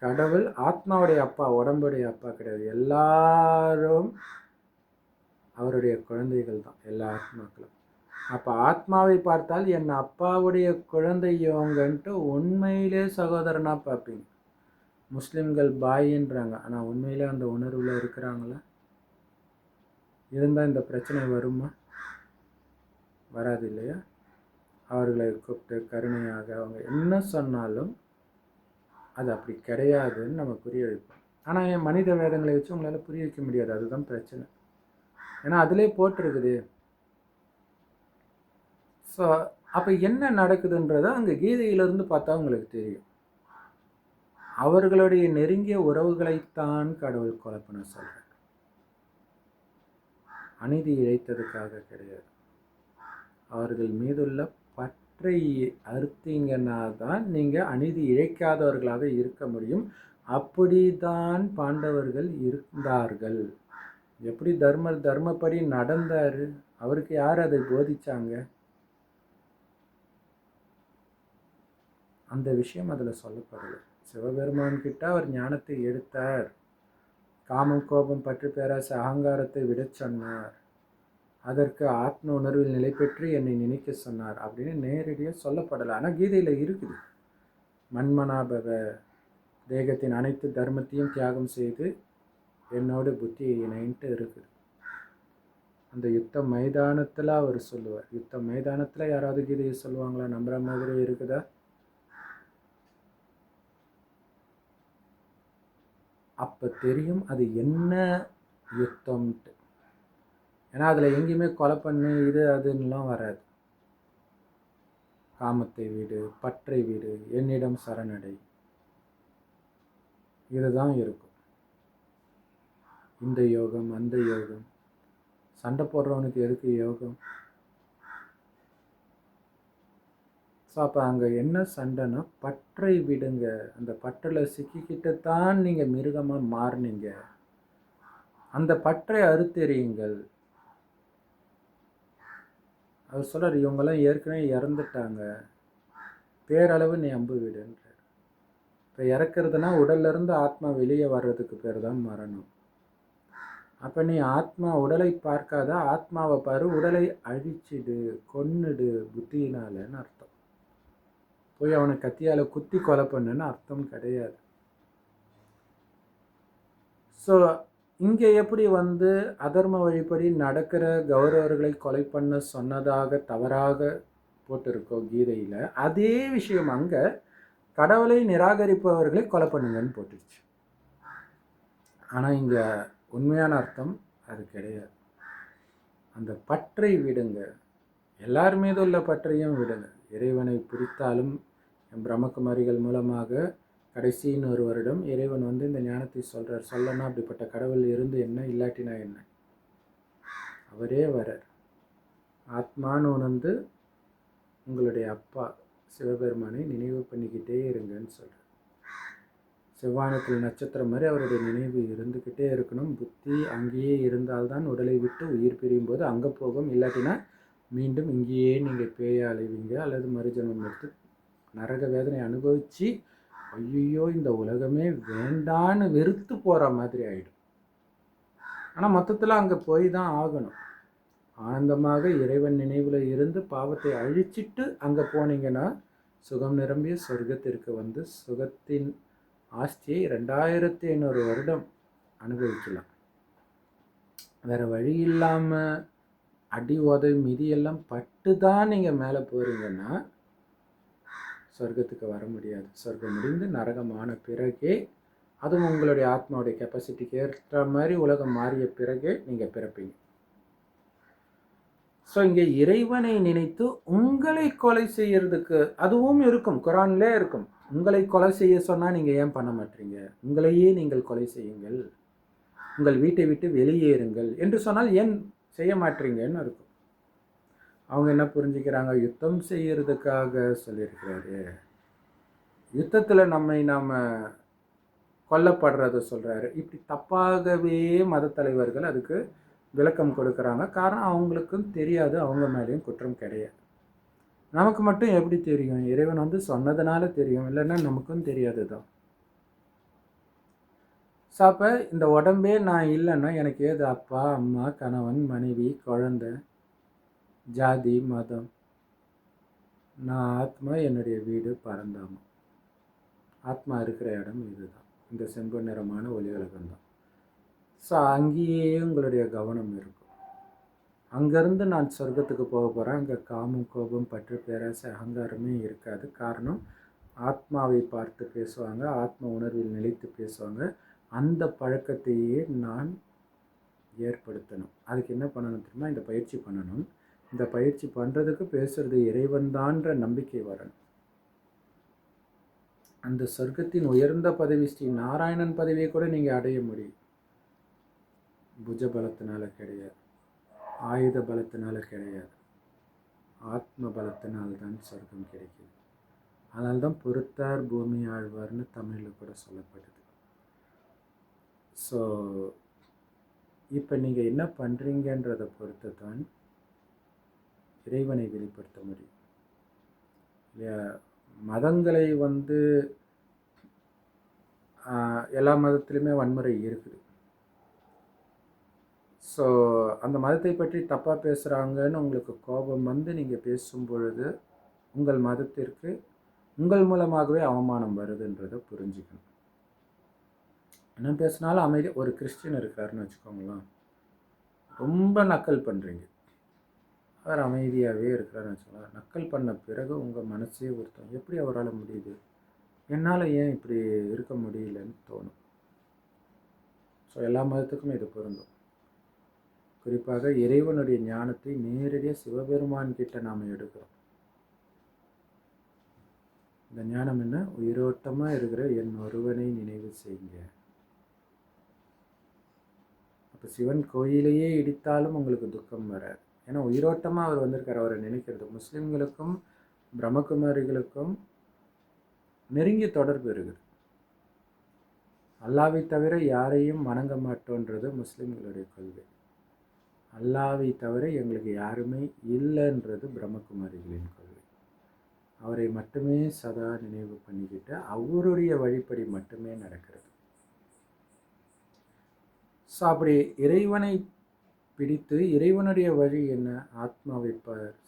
கடவுள் ஆத்மாவுடைய அப்பா, உடம்புடைய அப்பா கிடையாது. எல்லாரும் அவருடைய குழந்தைகள் தான், எல்லா ஆத்மாக்களும். அப்போ ஆத்மாவை பார்த்தால் என் அப்பாவுடைய குழந்தையோங்கன்ட்டு உண்மையிலே சகோதரனாக பார்ப்பீங்க. முஸ்லீம்கள் பாயின்றாங்க, ஆனால் உண்மையிலே அந்த உணர்வில் இருக்கிறாங்களா? இருந்தால் இந்த பிரச்சனை வருமா? வராது இல்லையா? அவர்களை கூப்பிட்டு கருணையாக அவங்க என்ன சொன்னாலும் அது அப்படி கிடையாதுன்னு நம்ம புரிய வைப்போம். ஆனால் என் மனித வேதங்களை வச்சு உங்களால் புரிய வைக்க முடியாது. அதுதான் பிரச்சனை. ஏன்னா அதிலே போட்டிருக்குது. ஸோ அப்போ என்ன நடக்குதுன்றதை அங்கே கீதையிலிருந்து பார்த்தா உங்களுக்கு தெரியும். அவர்களுடைய நெருங்கிய உறவுகளைத்தான் கடவுள் கொலை பண்ண சொல்கிறார். அநீதி இழைத்ததுக்காக கிடையாது. அவர்கள் மீதுள்ள பற்றை அறுத்தீங்கன்னா தான் நீங்கள் அநீதி இழைக்காதவர்களாக இருக்க முடியும். அப்படிதான் பாண்டவர்கள் இருந்தார்கள். எப்படி தர்மப்படி நடந்தார்? அவருக்கு யார் அதை போதிச்சாங்க? அந்த விஷயம் அதில் சொல்லப்படலை. சிவபெருமான் கிட்ட அவர் ஞானத்தை எடுத்தார். காமம் கோபம் பற்று பேராசை அகங்காரத்தை விட சொன்னார். அதற்கு ஆத்ம உணர்வில் நிலை பெற்று என்னை நினைக்க சொன்னார் அப்படின்னு நேரடியாக சொல்லப்படலை. ஆனால் கீதையில் இருக்குது. மன்மனாபவ, தேகத்தின் அனைத்து தர்மத்தையும் தியாகம் செய்து என்னோட புத்தியை இணைன்ட்டு இருக்குது. அந்த யுத்த மைதானத்தில் அவர் சொல்லுவார். யுத்த மைதானத்தில் யாராவது கீதையை சொல்லுவாங்களா? நம்புற மாதிரி இருக்குதா? அப்போ தெரியும் அது என்ன யுத்தம்ட்டு. ஏன்னா அதில் எங்கேயுமே கொலை பண்ணு இது அதுன்னெலாம் வராது. காமத்தை வீடு, பற்றை வீடு, என்னிடம் சரணடை, இதுதான் இருக்கும். இந்த யோகம் அந்த யோகம், சண்டை போடுறவனுக்கு எதுக்கு யோகம்? ஸோ அப்போ அங்கே என்ன சண்டைன்னா பற்றை விடுங்க. அந்த பற்றில் சிக்கிக்கிட்டு தான் நீங்கள் மிருகமாக மாறினீங்க. அந்த பற்றை அறுத்தெறியுங்கள். அவர் சொல்கிறார், இவங்கெல்லாம் ஏற்கனவே இறந்துட்டாங்க, பேரளவு நீ அம்பு விடுன்ற. இப்போ இறக்குறதுனா உடல்லேருந்து ஆத்மா வெளியே வர்றதுக்கு பேர் தான் மரணம். அப்போ நீ ஆத்மா உடலை பார்க்காத, ஆத்மாவை பாரு, உடலை அழிச்சிடு, கொன்னுடு புத்தியினாலன்னு அர்த்தம். போய் அவனை கத்தியால் குத்தி கொலை பண்ணுன்னு அர்த்தம் கிடையாது. ஸோ இங்கே எப்படி அதர்ம வழிப்படி நடக்கிற கௌரவர்களை கொலை பண்ண சொன்னதாக தவறாக போட்டிருக்கோ கீதையில், அதே விஷயம் அங்கே கடவுளை நிராகரிப்பவர்களை கொலை பண்ணுங்கன்னு போட்டுருச்சு. ஆனால் இங்கே உண்மையான அர்த்தம் அது கிடையாது. அந்த பற்றை விடுங்க, எல்லார் மீது உள்ள பற்றையும் விடுங்க. இறைவனை பிடித்தாலும் பிரம்மகுமாரிகள் மூலமாக கடைசின்னு ஒரு வருடம் இறைவன் இந்த ஞானத்தை சொல்கிறார். சொல்லனா அப்படிப்பட்ட கடவுள் இருந்து என்ன, இல்லாட்டினா என்ன? அவரே வரார். ஆத்மான்னு உணர்ந்து உங்களுடைய அப்பா சிவபெருமானை நினைவு பண்ணிக்கிட்டே இருங்கன்னு சொல்கிறார். செவ்வானத்தில் நட்சத்திரம் மாதிரி அவருடைய நினைவு இருந்துக்கிட்டே இருக்கணும். புத்தி அங்கேயே இருந்தால்தான் உடலை விட்டு உயிர் பிரியும் போது அங்கே போகும். இல்லாட்டினா மீண்டும் இங்கேயே நீங்கள் பேய அலைவீங்க, அல்லது மறுஜன்மம் எடுத்து நரக வேதனை அனுபவித்து ஐயோ இந்த உலகமே வேண்டான்னு வெறுத்து போகிற மாதிரி ஆகிடும். ஆனால் மொத்தத்தில் அங்கே போய் தான் ஆகணும். ஆனந்தமாக இறைவன் நினைவில் இருந்து பாவத்தை அழிச்சிட்டு அங்கே போனீங்கன்னா சுகம் நிரம்பிய சொர்க்கத்திற்கு சுகத்தின் ஆஸ்தியை 2500 வருடம் அனுபவிக்கலாம். வேறு வழி இல்லாமல் அடி உதை மிதியெல்லாம் பட்டு தான் நீங்கள் மேலே போகிறீங்கன்னா சொர்க்கத்துக்கு வர முடியாது. சொர்க்கம் முடிந்து நரகமான பிறகே, அதுவும் உங்களுடைய ஆத்மாவுடைய கெப்பாசிட்டிக்கு ஏற்ற மாதிரி உலகம் மாறிய பிறகே நீங்கள் பிறப்பீங்க. ஸோ இங்கே இறைவனை நினைத்து உங்களை கொலை செய்யறதுக்கு அதுவும் இருக்கும், குரான்லே இருக்கும். உங்களை கொலை செய்ய சொன்னால் நீங்கள் ஏன் பண்ண மாட்டீங்க? உங்களையே நீங்கள் கொலை செய்யுங்கள், உங்கள் வீட்டை விட்டு வெளியேறுங்கள் என்று சொன்னால் ஏன் செய்ய மாட்டீங்கன்னு இருக்கும். அவங்க என்ன புரிஞ்சுக்கிறாங்க? யுத்தம் செய்யறதுக்காக சொல்லியிருக்கிறாரு, யுத்தத்தில் நாம் கொல்லப்படுறத சொல்கிறாரு. இப்படி தப்பாகவே மத தலைவர்கள் அதுக்கு விளக்கம் கொடுக்குறாங்க. காரணம் அவங்களுக்கும் தெரியாது, அவங்க மேலேயும் குற்றம் கிடையாது. நமக்கு மட்டும் எப்படி தெரியும்? இறைவன் சொன்னதுனால தெரியும், இல்லைன்னா நமக்கும் தெரியாது தான். ஸோ அப்போ இந்த உடம்பே நான் இல்லைன்னா எனக்கு ஏது அப்பா அம்மா கணவன் மனைவி குழந்தை ஜாதி மதம்? நான் ஆத்மா, என்னுடைய வீடு பரந்தாமம். ஆத்மா இருக்கிற இடம் இதுதான், இந்த செம்பு நிறமான ஒளி உலகம்தான். ஸோ அங்கேயே உங்களுடைய கவனம் இருக்கும். அங்கேருந்து நான் சொர்க்கத்துக்கு போக போகிறேன். அங்கே காமம் கோபம் பற்று பேராசை அகங்காரமே இருக்காது. காரணம் ஆத்மாவை பார்த்து பேசுவாங்க, ஆத்ம உணர்வில் நிலைத்து பேசுவாங்க. அந்த பழக்கத்தையே நான் ஏற்படுத்தணும். அதுக்கு என்ன பண்ணணும் தெரியுமா? இந்த பயிற்சி பண்ணணும். இந்த பயிற்சி பண்ணுறதுக்கு பேசுகிறது இறைவன் தான்ற நம்பிக்கை வரணும். அந்த சொர்க்கத்தின் உயர்ந்த பதவி ஸ்ரீ நாராயணன் பதவியை கூட நீங்கள் அடைய முடியும். புஜ பலத்தினால கிடையாது, ஆயுத பலத்தினால கிடையாது, ஆத்ம பலத்தினால்தான் சொர்க்கம் கிடைக்கிது. அதனால்தான் பொறுத்தார் பூமி ஆழ்வார்னு தமிழில் கூட சொல்லப்படுது. ஸோ இப்போ நீங்கள் என்ன பண்ணுறீங்கன்றதை பொறுத்து தான் இறைவனை வெளிப்படுத்த முடியும். இல்லையா? மதங்களை எல்லா மதத்துலேயுமே வன்முறை இருக்குது. ஸோ அந்த மதத்தை பற்றி தப்பாக பேசுகிறாங்கன்னு உங்களுக்கு கோபம் நீங்கள் பேசும் பொழுது உங்கள் மதத்திற்கு உங்கள் மூலமாகவே அவமானம் வருதுன்றதை புரிஞ்சுக்கணும். என்ன பேசினாலும் அமைதி. ஒரு கிறிஸ்டின் இருக்காருன்னு வச்சுக்கோங்களேன், ரொம்ப நக்கல் பண்ணுறீங்க, அவர் அமைதியாகவே இருக்கிறாருன்னு வச்சுக்கோங்களேன். நக்கல் பண்ண பிறகு உங்கள் மனசே ஒருத்தம், எப்படி அவரால் முடியுது, என்னால் ஏன் இப்படி இருக்க முடியலன்னு தோணும். ஸோ எல்லா மதத்துக்கும் இது பொருந்தும். குறிப்பாக இறைவனுடைய ஞானத்தை நேரடியாக சிவபெருமான் கிட்ட நாம் எடுக்கிறோம். இந்த ஞானம் என்ன? உயிரோட்டமாக இருக்கிற என் ஒருவனை நினைவு செய்யுங்க. அப்போ சிவன் கோயிலையே இடித்தாலும் உங்களுக்கு துக்கம் வராது. ஏன்னா உயிரோட்டமாக அவர் வந்திருக்கார். அவரை நினைக்கிறது முஸ்லீம்களுக்கும் பிரம்மகுமாரிகளுக்கும் நெருங்கிய தொடர்பு இருக்குது. அல்லாவை தவிர யாரையும் வணங்க மாட்டோன்றது முஸ்லீம்களுடைய கொள்கை. அல்லாவை தவிர எங்களுக்கு யாருமே இல்லைன்றது பிரம்மகுமாரிகளின் கொள்கை. அவரை மட்டுமே சதா நினைவு பண்ணிக்கிட்டு அவருடைய வழிப்படி மட்டுமே நடக்கிறது. ஸோ அப்படி இறைவனை பிடித்து, இறைவனுடைய வழி என்ன? ஆத்மாவை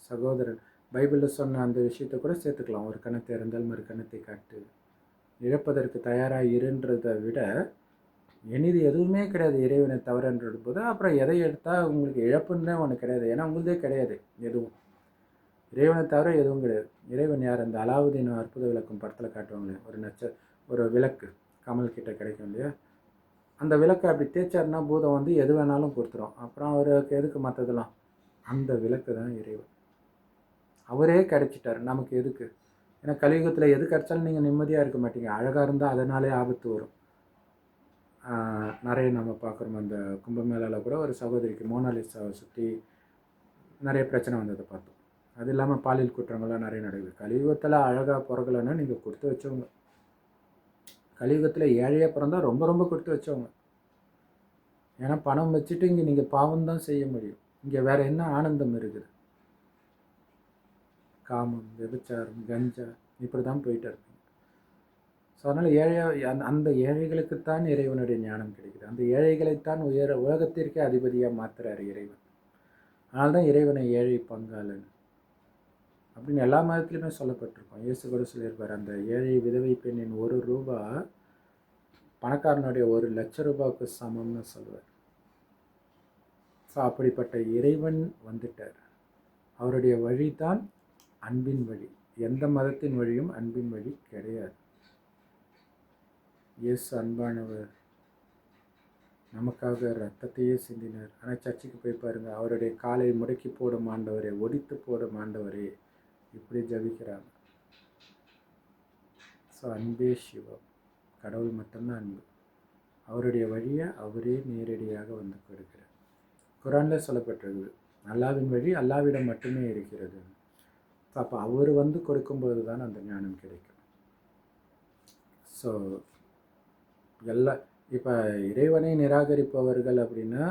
சகோதரன் பைபிளில் சொன்ன அந்த விஷயத்தை கூட சேர்த்துக்கலாம். ஒரு கணத்தை இறந்தால் மறு கணத்தை காட்டு, இழப்பதற்கு தயாராக இருன்றதை விட இனிது எதுவுமே கிடையாது இறைவனை தவறுன்றது போது, அப்புறம் எதை எடுத்தால் உங்களுக்கு இழப்புன்னு ஒன்று கிடையாது. ஏன்னா உங்களுதே கிடையாது எதுவும். இறைவனை தவிர எதுவும் கிடையாது. இறைவன் யார்? அந்த அலாவுதீன் அற்புத விளக்கம் படத்தில் காட்டுவாங்களே, ஒரு விளக்கு கமல்கிட்ட கிடைக்கும் இல்லையா, அந்த விளக்கை அப்படி தேய்ச்சாருன்னா பூதம் வந்து எது வேணாலும் கொடுத்துரும். அப்புறம் அவருக்கு எதுக்கு மற்றதெல்லாம்? அந்த விளக்கு தான் இறைவன். அவரே கிடைச்சிட்டார், நமக்கு எதுக்கு? ஏன்னா கலியுகத்தில் எது கிடைச்சாலும் நீங்கள் நிம்மதியாக இருக்க மாட்டீங்க. அழகாக இருந்தால் அதனாலே ஆபத்து வரும். நிறைய நம்ம பார்க்குறோம். அந்த கும்பமேளாவில் கூட ஒரு சகோதரிக்கு மோனாலிசாவை சுற்றி நிறைய பிரச்சனை வந்ததை பார்த்தோம். அது இல்லாமல் பாலியல் குற்றங்கள்லாம் நிறைய நடக்குது. கலியுகத்தில் அழகாக பிறக்கலைன்னா நீங்கள் கொடுத்து வச்சவங்க. கலியுகத்தில் ஏழையாக பிறந்தால் ரொம்ப ரொம்ப கொடுத்து வச்சவங்க. ஏன்னா பணம் வச்சுட்டு இங்கே நீங்கள் பாவம் தான் செய்ய முடியும். இங்கே வேறு என்ன ஆனந்தம் இருக்குது? காமம், விபச்சாரம், கஞ்சா, இப்படி தான் போயிட்டு இருக்கு. ஸோ அதனால் அந்த ஏழைகளுக்குத்தான் இறைவனுடைய ஞானம் கிடைக்குது. அந்த ஏழைகளைத்தான் உலகத்திற்கே அதிபதியாக மாற்றுறாரு இறைவன். அதனால தான் இறைவனை ஏழை பங்காளன் அப்படின்னு எல்லா மதத்துலையுமே சொல்லப்பட்டிருக்கோம். இயேசு கூட சொல்லியிருப்பார், அந்த ஏழை விதவை பெண்ணின் ₹1 பணக்காரனுடைய ₹1,00,000 சமம்னு சொல்லுவார். ஸோ அப்படிப்பட்ட இறைவன் வந்துட்டார். அவருடைய வழி தான் அன்பின் வழி. எந்த மதத்தின் வழியும் அன்பின் வழி கிடையாது. இயேசு அன்பானவர், நமக்காக ரத்தத்தையே சிந்தினார். ஆனால் சர்ச்சுக்கு போய் பாருங்கள், அவருடைய காலை முடக்கி போடும் ஆண்டவரே, ஒடித்து போடும் ஆண்டவரே, இப்படி ஜபிக்கிறாங்க. ஸோ அன்பே சிவம், கடவுள் மட்டும்தான் அன்பு. அவருடைய வழியை அவரே நேரடியாக வந்து கொடுக்கிறார். குரானில் சொல்லப்பட்டிருக்குது, அல்லாவின் வழி அல்லாவிடம் மட்டுமே இருக்கிறது. ஸோ அப்போ அவர் வந்து கொடுக்கும்போது தான் அந்த ஞானம் கிடைக்கும். ஸோ இப்போ இறைவனை நிராகரிப்பவர்கள் அப்படின்னா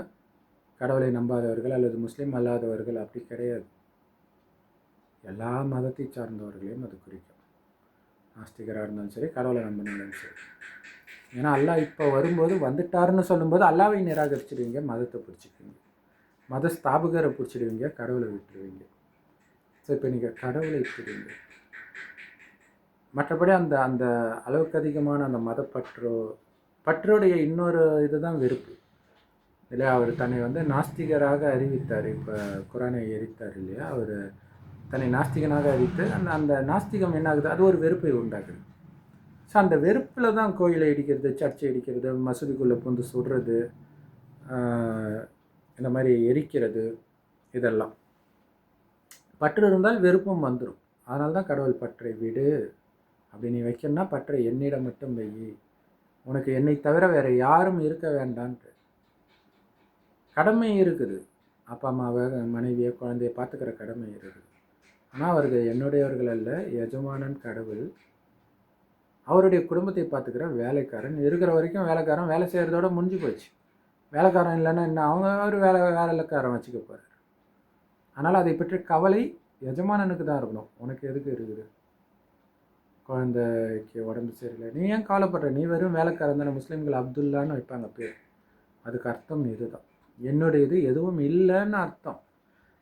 கடவுளை நம்பாதவர்கள் அல்லது முஸ்லீம் அல்லாதவர்கள் அப்படி கிடையாது. எல்லா மதத்தை சார்ந்தவர்களையும் அது குறிக்கும். நாஸ்திகராக இருந்தாலும் சரி, கடவுளை நம்பினாலும் சரி. ஏன்னா அல்லாஹ் இப்போ வரும்போது வந்துட்டாருன்னு சொல்லும்போது அல்லாவை நிராகரிச்சிடுவீங்க, மதத்தை பிடிச்சிக்குவீங்க, மத ஸ்தாபகரை பிடிச்சிடுவீங்க, கடவுளை விட்டுருவீங்க. ஸோ இப்போ நீங்கள் கடவுளை விட்டுடுவீங்க. மற்றபடி அந்த அந்த அளவுக்கு அதிகமான அந்த பற்றுடைய இன்னொரு இதுதான் வெறுப்பு இல்லையா. அவர் தன்னை வந்து நாஸ்திகராக அறிவித்தார். இப்போ குரானை எரித்தார் இல்லையா, அவர் தன்னை நாஸ்திகனாக அறிவித்து அந்த நாஸ்திகம் என்ன ஆகுது, அது ஒரு வெறுப்பை உண்டாக்குது. ஸோ அந்த வெறுப்பில் தான் கோயிலை இடிக்கிறது, சர்ச்சை இடிக்கிறது, மசூதிக்குள்ளே புந்து சுடுறது, இந்த மாதிரி எரிக்கிறது, இதெல்லாம். பற்று இருந்தால் வெறுப்பும் வந்துடும். அதனால தான் கடவுள் பற்றை விடு, அப்படி நீ வைக்கணும்னா பற்றை என்னிடம் மட்டும் வை, உனக்கு என்னை தவிர வேறு யாரும் இருக்க வேண்டான்ட்டு. கடமை இருக்குது, அப்பா அம்மாவை, மனைவியை, குழந்தைய பார்த்துக்கிற கடமை இருக்குது. ஆனால் அவர்கள் என்னுடையவர்கள் அல்ல, எஜமானன் கடவுள். அவருடைய குடும்பத்தை பார்த்துக்கிற வேலைக்காரன். இருக்கிற வரைக்கும் வேலைக்காரன் வேலை செய்கிறதோட முடிஞ்சு போச்சு. வேலைக்காரன் இல்லைன்னா என்ன, அவர் வேலைக்காரன் வச்சுக்க போகிறார். அதனால் அதை பற்றி கவலை எஜமானனுக்கு தான் இருக்கணும். உனக்கு எதுக்கு இருக்குது? குழந்தைக்கு உடம்பு சரியில்லை, நீ ஏன் கவலைப்படுற? நீ வெறும் வேலைக்காரன் தானே. முஸ்லீம்கள் அப்துல்லான்னு வைப்பாங்க பேர். அதுக்கு அர்த்தம் இதுதான், என்னுடைய இது எதுவும் இல்லைன்னு அர்த்தம்.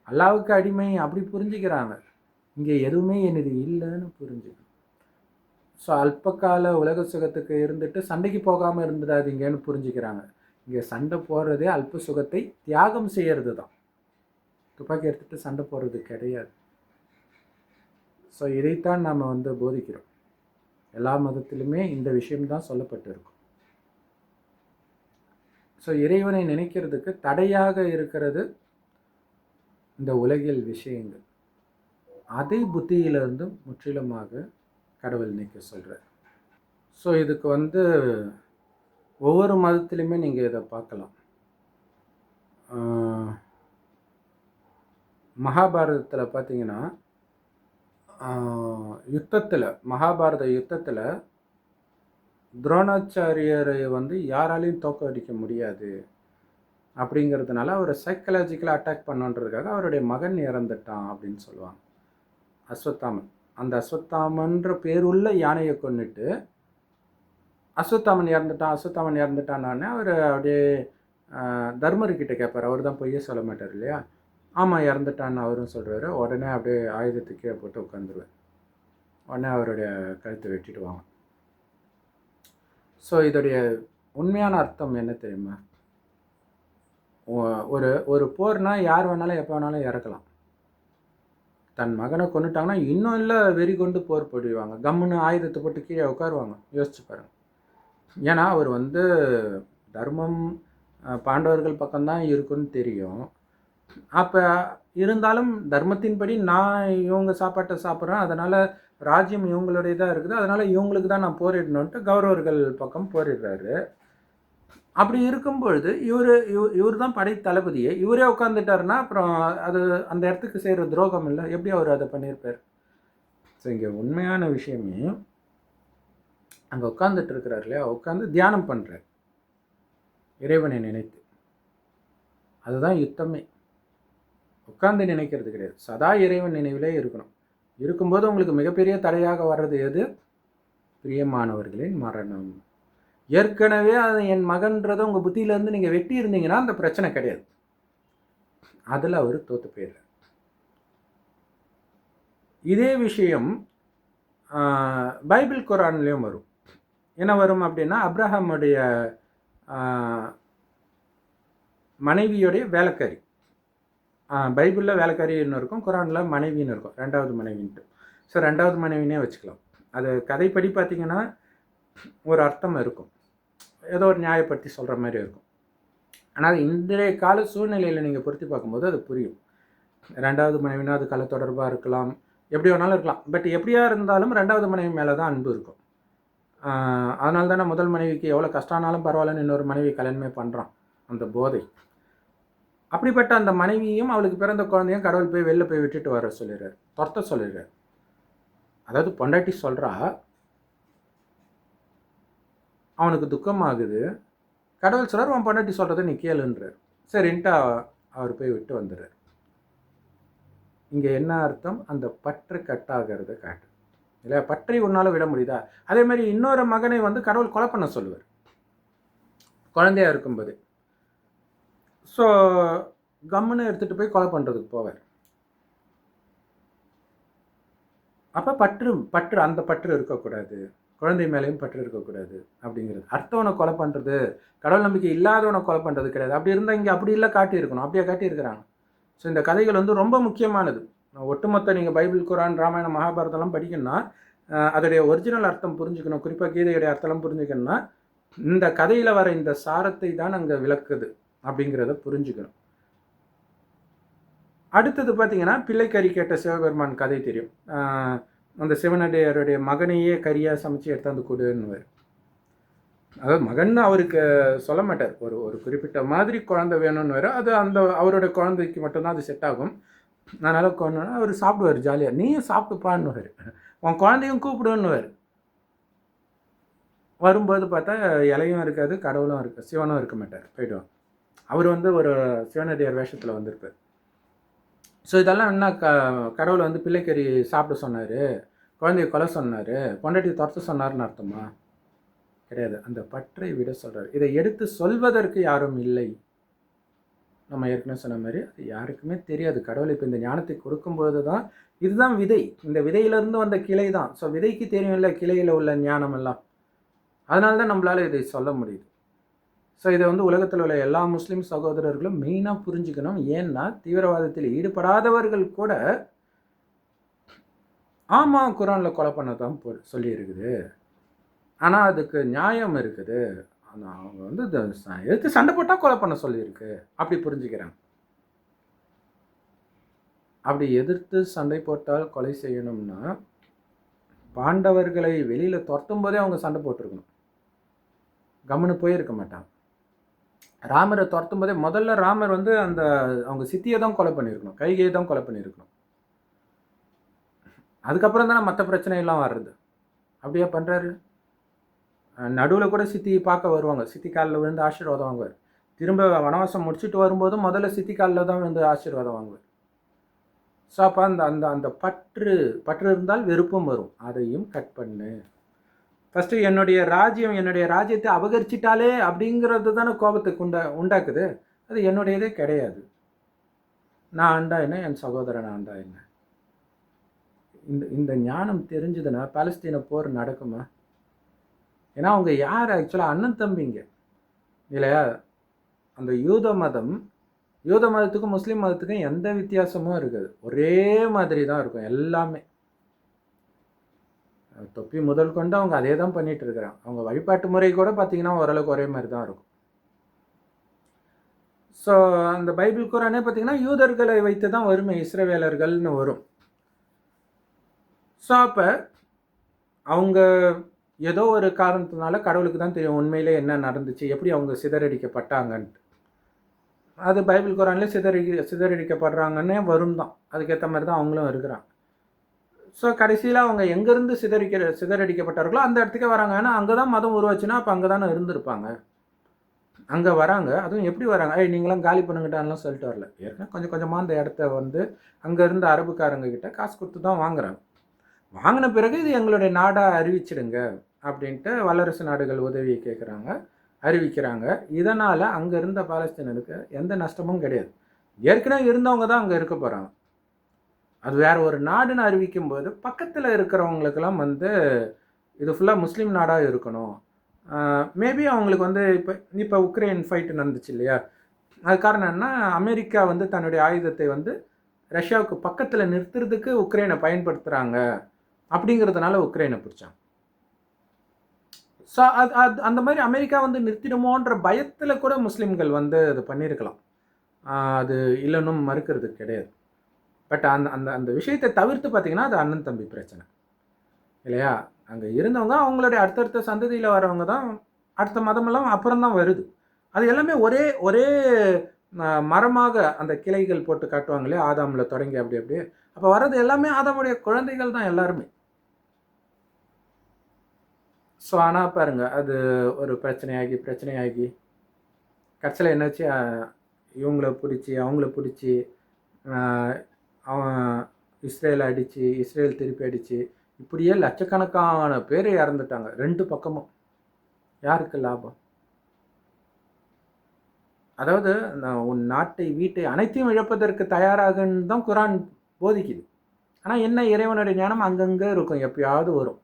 அல்லாவுக்கு அடிமை அப்படி புரிஞ்சுக்கிறாங்க. இங்கே எதுவுமே என்னது இல்லைன்னு புரிஞ்சுக்கணும். ஸோ அல்பகால உலக சுகத்துக்கு இருந்துட்டு சண்டைக்கு போகாமல் இருந்துடாதீங்கன்னு புரிஞ்சுக்கிறாங்க. இங்கே சண்டை போடுறதே அல்ப சுகத்தை தியாகம் செய்கிறது தான். துப்பாக்கி எடுத்துகிட்டு சண்டை போடுறது கிடையாது. ஸோ இதைத்தான் நாம் போதிக்கிறோம். எல்லா மதத்திலுமே இந்த விஷயம்தான் சொல்லப்பட்டிருக்கும். ஸோ இறைவனை நினைக்கிறதுக்கு தடையாக இருக்கிறது இந்த உலகில் விஷயங்கள். அதை புத்தியிலிருந்து முற்றிலுமாக கடவுள் நீக்க சொல்கிறார். ஸோ இதுக்கு ஒவ்வொரு மதத்திலையுமே நீங்கள் இதை பார்க்கலாம். மகாபாரதத்தில் பார்த்தீங்கன்னா, மகாபாரத யுத்தத்தில் துரோணாச்சாரியரை யாராலையும் தோற்கடிக்க முடியாது அப்படிங்கிறதுனால அவரை சைக்கலாஜிக்கலாக அட்டாக் பண்ணுன்றதுக்காக அவருடைய மகன் இறந்துட்டான் அப்படின்னு சொல்லுவாங்க. அஸ்வத்தாமன். அந்த அஸ்வத்தாமன்ற பேருள்ள யானையை கொண்டுட்டு அஸ்வத்தாமன் இறந்துட்டான்னு அவர் அப்படியே தர்மர்கிட்ட கேட்பார். அவர் தான் பொய்யே சொல்ல மாட்டார் இல்லையா? ஆமாம், இறந்துட்டான்னு அவரும் சொல்கிறாரு. உடனே அப்படியே ஆயுதத்துக்கு கீழே போட்டு உட்காந்துருவார். உடனே அவருடைய கழுத்தை வெட்டிடுவாங்க. ஸோ இதோடைய உண்மையான அர்த்தம் என்ன தெரியுமா? ஒரு போர்னா யார் வேணாலும் எப்போ வேணாலும் இறக்கலாம். தன் மகனை கொண்டுட்டாங்கன்னா இன்னும் இல்லை வெறி கொண்டு போர் போடுவாங்க. கம்முன்னு ஆயுதத்தை போட்டு கீழே உட்காருவாங்க. யோசிச்சு பாருங்க. ஏன்னா அவர் தர்மம் பாண்டவர்கள் பக்கம்தான் இருக்குன்னு தெரியும். அப்போ இருந்தாலும் தர்மத்தின்படி நான் இவங்க சாப்பாட்டை சாப்பிட்றேன், அதனால் ராஜ்யம் இவங்களுடையதாக இருக்குது, அதனால் இவங்களுக்கு தான் நான் போரிடணுன்ட்டு கௌரவர்கள் பக்கம் போரிடுறாரு. அப்படி இருக்கும்பொழுது இவர் தான் படை தளபதியே, இவரே உட்காந்துட்டாருன்னா அப்புறம் அது அந்த இடத்துக்கு செய்கிற துரோகம் இல்லை. எப்படி அவர் அதை பண்ணியிருப்பார்? ஸோ இங்கே உண்மையான விஷயமே அங்கே உட்காந்துட்டு இருக்கிறார் இல்லையா, உட்காந்து தியானம் பண்ணுறார் இறைவனை நினைத்து. அதுதான் யுத்தமே. உட்காந்து நினைக்கிறது கிடையாது, சதா இறைவன் நினைவிலே இருக்கணும். இருக்கும்போது உங்களுக்கு மிகப்பெரிய தடையாக வர்றது எது? பிரியமானவர்களின் மரணம். ஏற்கனவே அது என் மகன்றதை உங்கள் புத்தியிலேருந்து நீங்கள் வெட்டி இருந்தீங்கன்னா அந்த பிரச்சனை கிடையாது. அதில் அவர் தோற்று போயிடுறார். இதே விஷயம் பைபிள் குரான்லேயும் வரும். என்ன வரும் அப்படின்னா, அப்ரஹாமுடைய மனைவியோடைய வேலைக்காரி. பைபிளில் வேலைக்காரின்னு இருக்கும், குரானில் மனைவின்னு இருக்கும், ரெண்டாவது மனைவின்ட்டு. ஸோ ரெண்டாவது மனைவினே வச்சுக்கலாம். அது கதைப்படி பார்த்திங்கன்னா ஒரு அர்த்தம் இருக்கும், ஏதோ ஒரு நியாயப்படுத்தி சொல்கிற மாதிரி இருக்கும். ஆனால் இன்றைய கால சூழ்நிலையில் நீங்கள் பொருத்தி பார்க்கும்போது அது புரியும். ரெண்டாவது மனைவினா அது கலை தொடர்பாக இருக்கலாம், எப்படி வேணாலும் இருக்கலாம். பட் எப்படியா இருந்தாலும் ரெண்டாவது மனைவி மேலே தான் அன்பு இருக்கும். அதனால தானே முதல் மனைவிக்கு எவ்வளோ கஷ்டம்னாலும் பரவாயில்லன்னு இன்னொரு மனைவி கல்யாணமே பண்ணுறான், அந்த போதை. அப்படிப்பட்ட அந்த மனைவியும் அவளுக்கு பிறந்த குழந்தையும் கடவுள் போய் வெளில போய் விட்டுட்டு வர சொல்லிடுறார், துரத்த சொல்லிடுறார். அதாவது பொண்டாட்டி சொல்கிறா, அவனுக்கு துக்கமாகுது. கடவுள் சொல்கிறார், அவன் பொண்டாட்டி சொல்கிறத நீ கேளுன்றார். சரின்ட்டு அவர் போய் விட்டு வந்துடுறார். இங்கே என்ன அர்த்தம்? அந்த பற்று கட்டாகிறத காட்டு இல்லை, பற்றி உன்னால் விட முடியுதா? அதே மாதிரி இன்னொரு மகனை கடவுள் கொலை பண்ண சொல்லுவார் குழந்தையாக இருக்கும்போது. ஸோ கம்முன்னு எடுத்துகிட்டு போய் கொலை பண்ணுறதுக்கு போவார். அப்போ பற்று அந்த பற்று இருக்கக்கூடாது, குழந்தை மேலேயும் பற்று இருக்கக்கூடாது அப்படிங்கிறது. அடுத்தவனை கொலை பண்ணுறது, கடவுள் நம்பிக்கை இல்லாதவனை கொலை பண்ணுறது கிடையாது. அப்படி இருந்தால் இங்கே அப்படி இல்லை காட்டியிருக்கணும், அப்படியே காட்டியிருக்கிறாங்க. ஸோ இந்த கதைகள் ரொம்ப முக்கியமானது. ஒட்டுமொத்த நீங்கள் பைபிள், குரான், ராமாயணம், மகாபாரதம்லாம் படிக்கணும்னா அதோடைய ஒரிஜினல் அர்த்தம் புரிஞ்சுக்கணும். குறிப்பாக கீதையுடைய அர்த்தம்லாம் புரிஞ்சுக்கணும்னா இந்த கதையில் வர இந்த சாரத்தை தான் அங்கே விளக்குது அப்படிங்கிறத புரிஞ்சுக்கணும். அடுத்தது பார்த்தீங்கன்னா, பிள்ளைக்கறி கேட்ட சிவபெருமான் கதை தெரியும். அந்த சிவனடியாருடைய மகனையே கறியாக சமைச்சு எடுத்தாந்து கொடுன்னுவார். அதாவது மகன் அவருக்கு சொல்ல மாட்டார், ஒரு குறிப்பிட்ட மாதிரி குழந்தை வேணும்னு. அது அந்த அவரோட குழந்தைக்கு மட்டும்தான் அது செட் ஆகும். அதனால் அவர் சாப்பிடுவார் ஜாலியாக. நீயும் சாப்பிட்டுப்பான்னுவார், உன் குழந்தையும் கூப்பிடுன்னுவார். வரும்போது பார்த்தா இலையும் இருக்காது, கடவுளும் இருக்காது, சிவனும் இருக்க மாட்டார், போய்டுவான். அவர் ஒரு சிவனடியார் வேஷத்தில் வந்திருப்பார். ஸோ இதெல்லாம் என்ன, கடவுள் பிள்ளைக்கறி சாப்பிட சொன்னார், குழந்தைய கொலை சொன்னார், பொண்டாட்டி துரத்த சொன்னார்னு அர்த்தமா? கிடையாது. அந்த பற்றை விட சொல்கிறார். இதை எடுத்து சொல்வதற்கு யாரும் இல்லை. நம்ம ஏற்கனவே சொன்ன மாதிரி அது யாருக்குமே தெரியாது. கடவுள் இப்போ இந்த ஞானத்தை கொடுக்கும்போது தான் இதுதான் விதை, இந்த விதையிலேருந்து வந்த கிளை தான். ஸோ விதைக்கு தெரியும்ல கிளையில் உள்ள ஞானம் எல்லாம். அதனால தான் நம்மளால் இதை சொல்ல முடியுது. ஸோ இதை வந்து உலகத்தில் உள்ள எல்லா முஸ்லீம் சகோதரர்களும் மெயினாக புரிஞ்சுக்கணும். ஏன்னா தீவிரவாதத்தில் ஈடுபடாதவர்கள் கூட ஆமாம் குரானில் கொலை பண்ண தான் சொல்லியிருக்குது, ஆனால் அதுக்கு நியாயம் இருக்குது, ஆனால் அவங்க வந்து எடுத்து சண்டை போட்டால் கொலை பண்ண சொல்லியிருக்கு அப்படி புரிஞ்சுக்கிறாங்க. அப்படி எதிர்த்து சண்டை போட்டால் கொலை செய்யணும்னா பாண்டவர்களை வெளியில் துரத்தும் போதே அவங்க சண்டை போட்டிருக்கணும், கம்முன்னு போயிருக்க மாட்டாங்க. ராமரை துரத்தும் போதே முதல்ல ராமர் வந்து அந்த அவங்க சித்தியை தான் கொலை பண்ணியிருக்கணும், கைகையை தான் கொலை பண்ணியிருக்கணும். அதுக்கப்புறம் தானே மற்ற பிரச்சனையெல்லாம் வர்றது. அப்படியே பண்ணுறாரு. நடுவில் கூட சித்தியை பார்க்க வருவாங்க, சித்தி காலில் விழுந்து ஆசீர்வாதம் வாங்குவார். திரும்ப வனவாசம் முடிச்சுட்டு வரும்போதும் முதல்ல சித்தி காலில் தான் வந்து ஆசீர்வாதம் வாங்குவார். ஸோ அப்போ அந்த அந்த அந்த பற்று இருந்தால் வெறுப்பும் வரும். அதையும் கட் பண்ணு. ஃபஸ்ட்டு என்னுடைய ராஜ்யத்தை அபகரிச்சிட்டாலே அப்படிங்கிறது தானே கோபத்துக்கு உண்டாக்குது. அது என்னுடையதே கிடையாது. நான் ஆண்டா என்ன, என் சகோதரன் ஆண்டா என்ன. இந்த ஞானம் தெரிஞ்சதுன்னா பாலஸ்தீன போர் நடக்குமா? ஏன்னா அவங்க யார் ஆக்சுவலாக அண்ணன் தம்பிங்க இல்லையா? அந்த யூத மதத்துக்கும் முஸ்லீம் மதத்துக்கும் எந்த வித்தியாசமும் இருக்காது, ஒரே மாதிரி தான் இருக்கும் எல்லாமே. தொப்பி முதல் கொண்டு அவங்க அதே தான் பண்ணிட்டு இருக்கிறாங்க. அவங்க வழிபாட்டு முறை கூட பார்த்தீங்கன்னா ஓரளவுக்கு ஒரே மாதிரி தான் இருக்கும். ஸோ அந்த பைபிள் குரானே பார்த்தீங்கன்னா யூதர்களை வைத்து தான் வருமே, இஸ்ரவேலர்கள்னு வரும். ஸோ அப்போ அவங்க ஏதோ ஒரு காரணத்தினால கடவுளுக்கு தான் தெரியும் உண்மையிலே என்ன நடந்துச்சு, எப்படி அவங்க சிதறடிக்கப்பட்டாங்கன்ட்டு. அது பைபிள் குரான்லேயே சிதறடிக்கப்படுறாங்கன்னே வரும் தான். அதுக்கேற்ற மாதிரி தான் அவங்களும் இருக்கிறாங்க. ஸோ கடைசியில் அவங்க எங்கேருந்து சிதறடிக்கப்பட்டார்களோ அந்த இடத்துக்கே வராங்க. ஏன்னா அங்கே தான் மதம் உருவாச்சுன்னா அப்போ அங்கே தானே இருந்திருப்பாங்க. அங்கே வராங்க. அதுவும் எப்படி வராங்க, நீங்களாம் காலி பண்ணுங்கிட்டான்லாம் சொல்லிட்டு வரல. ஏற்கனவே கொஞ்சம் கொஞ்சமாக அந்த இடத்த வந்து அங்கே இருந்த அரபுக்காரங்க கிட்ட காசு கொடுத்து தான் வாங்குறாங்க. வாங்கின பிறகு இது எங்களுடைய நாடாக அறிவிச்சிடுங்க அப்படின்ட்டு வல்லரசு நாடுகள் உதவியை அறிவிக்கிறாங்க. இதனால் அங்கே இருந்த பாலஸ்தீனருக்கு எந்த நஷ்டமும் கிடையாது. ஏற்கனவே இருந்தவங்க தான் அங்கே இருக்க போகிறாங்க. அது வேறு ஒரு நாடுன்னு அறிவிக்கும் போது பக்கத்தில் இருக்கிறவங்களுக்கெல்லாம் வந்து இது ஃபுல்லாக முஸ்லீம் நாடாக இருக்கணும். மேபி அவங்களுக்கு வந்து இப்போ உக்ரைன் ஃபைட்டு நடந்துச்சு இல்லையா, அது காரணம் என்ன, அமெரிக்கா வந்து தன்னுடைய ஆயுதத்தை வந்து ரஷ்யாவுக்கு பக்கத்தில் நிறுத்துறதுக்கு உக்ரைனை பயன்படுத்துகிறாங்க அப்படிங்கிறதுனால உக்ரைனை பிடிச்சாங்க. ஸோ அது அந்த மாதிரி அமெரிக்கா வந்து நிறுத்திடுமோன்ற பயத்தில் கூட முஸ்லீம்கள் வந்து அது பண்ணியிருக்கலாம். அது இல்லைன்னு மறுக்கிறது கிடையாது. பட் அந்த அந்த அந்த விஷயத்தை தவிர்த்து பார்த்திங்கன்னா அது அண்ணன் தம்பி பிரச்சனை இல்லையா? அங்கே இருந்தவங்க அவங்களுடைய அடுத்தடுத்த சந்ததியில் வரவங்க தான், அடுத்த மதமெல்லாம் அப்புறம் தான் வருது. அது எல்லாமே ஒரே மரமாக அந்த கிளைகள் போட்டு காட்டுவாங்க இல்லையா, ஆதாமில் தொடங்கி அப்படியே அப்போ வர்றது எல்லாமே ஆதாமுடைய குழந்தைகள் தான் எல்லாருமே. ஸோ ஆனால் பாருங்கள், அது ஒரு பிரச்சனையாகி கடைசியில் என்னாச்சு, இவங்கள பிடிச்சி அவங்கள பிடிச்சி அவன் இஸ்ரேல் திருப்பி அடித்து இப்படியே லட்சக்கணக்கான பேர் இறந்துட்டாங்க ரெண்டு பக்கமும். யாருக்கு லாபம்? அதாவது உன் நாட்டை வீட்டை அனைத்தையும் இழப்பதற்கு தயாராகன்னு தான் குரான் போதிக்குது. ஆனால் என்ன, இறைவனுடைய ஞானம் அங்கங்கே இருக்கும், எப்பயாவது வரும்.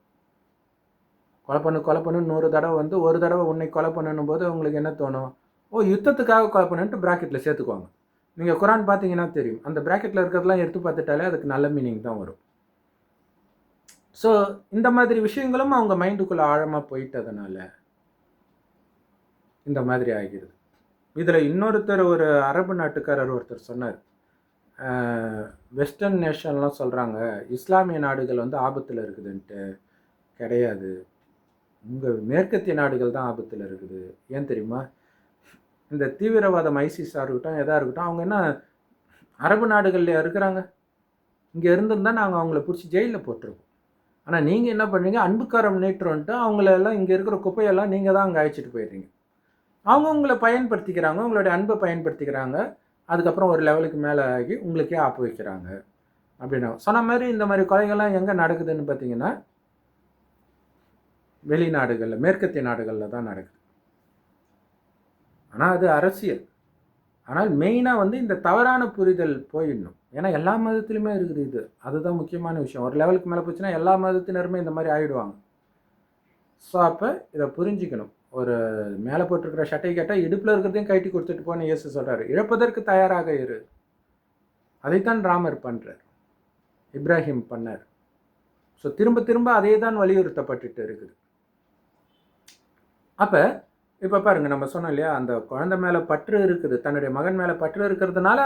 கொலை பண்ணு 100 தடவை வந்து ஒரு தடவை உன்னை கொலை பண்ணணும் போது உங்களுக்கு என்ன தோணும், யுத்தத்துக்காக கொலை பண்ணுன்ட்டு ப்ராக்கெட்டில் சேர்த்துக்குவாங்க. நீங்கள் குரான் பார்த்தீங்கன்னா தெரியும், அந்த ப்ராக்கெட்டில் இருக்கிறதெல்லாம் எடுத்து பார்த்துட்டாலே அதுக்கு நல்ல மீனிங் தான் வரும். ஸோ இந்த மாதிரி விஷயங்களும் அவங்க மைண்டுக்குள்ளே ஆழமாக போயிட்டதுனால இந்த மாதிரி ஆகிடுது. இதில் இன்னொருத்தர், ஒரு அரபு நாட்டுக்காரர் ஒருத்தர் சொன்னார், வெஸ்டர்ன் நேஷன்லாம் சொல்கிறாங்க இஸ்லாமிய நாடுகள் வந்து ஆபத்தில் இருக்குதுன்ட்டு. கிடையாது, உங்கள் மேற்கத்திய நாடுகள் தான் ஆபத்தில் இருக்குது. ஏன் தெரியுமா? இந்த தீவிரவாதம் ஐசிஸாக இருக்கட்டும் எதாக இருக்கட்டும், அவங்க என்ன அரபு நாடுகளில் இருக்கிறாங்க, இங்கே இருந்திருந்தால் நாங்கள் அவங்கள பிடிச்சி ஜெயிலில் போட்டிருக்கோம். ஆனால் நீங்கள் என்ன பண்ணுறீங்க, அன்புக்காரம் நேற்றுன்ட்டு அவங்களெல்லாம் இங்கே இருக்கிற குப்பையெல்லாம் நீங்கள் தான் அங்கே அழைச்சிட்டு போயிடுறீங்க. அவங்க உங்களை பயன்படுத்திக்கிறாங்க, உங்களுடைய அன்பை பயன்படுத்திக்கிறாங்க. அதுக்கப்புறம் ஒரு லெவலுக்கு மேலே ஆகி உங்களுக்கே ஆப்பு வைக்கிறாங்க அப்படின்னா. சொன்ன மாதிரி இந்த மாதிரி கொலைகள்லாம் எங்கே நடக்குதுன்னு பார்த்தீங்கன்னா வெளிநாடுகளில், மேற்கத்திய நாடுகளில் தான் நடக்குது. ஆனால் அது அரசியல். ஆனால் மெயினாக வந்து இந்த தவறான புரிதல் போயிடணும். ஏன்னா எல்லா மதத்துலையுமே இருக்குது இது. அதுதான் முக்கியமான விஷயம். ஒரு லெவலுக்கு மேலே போச்சுன்னா எல்லா மதத்தினருமே இந்த மாதிரி ஆகிடுவாங்க. ஸோ அப்போ இதை புரிஞ்சிக்கணும். ஒரு மேலே போட்டிருக்கிற சட்டை கேட்டால் இடுப்பில் இருக்கிறதையும் கட்டி கொடுத்துட்டு போன இயேசு சொல்கிறாரு. இழப்பதற்கு தயாராக இரு. அதைத்தான் ராமர் பண்ணுறார், இப்ராஹிம் பண்ணார். ஸோ திரும்ப திரும்ப அதே தான் வலியுறுத்தப்பட்டுட்டு இருக்குது. அப்போ இப்போ பாருங்க, நம்ம சொன்னோம் இல்லையா, அந்த குழந்தை மேலே பற்று இருக்குது, தன்னுடைய மகன் மேலே பற்று இருக்கிறதுனால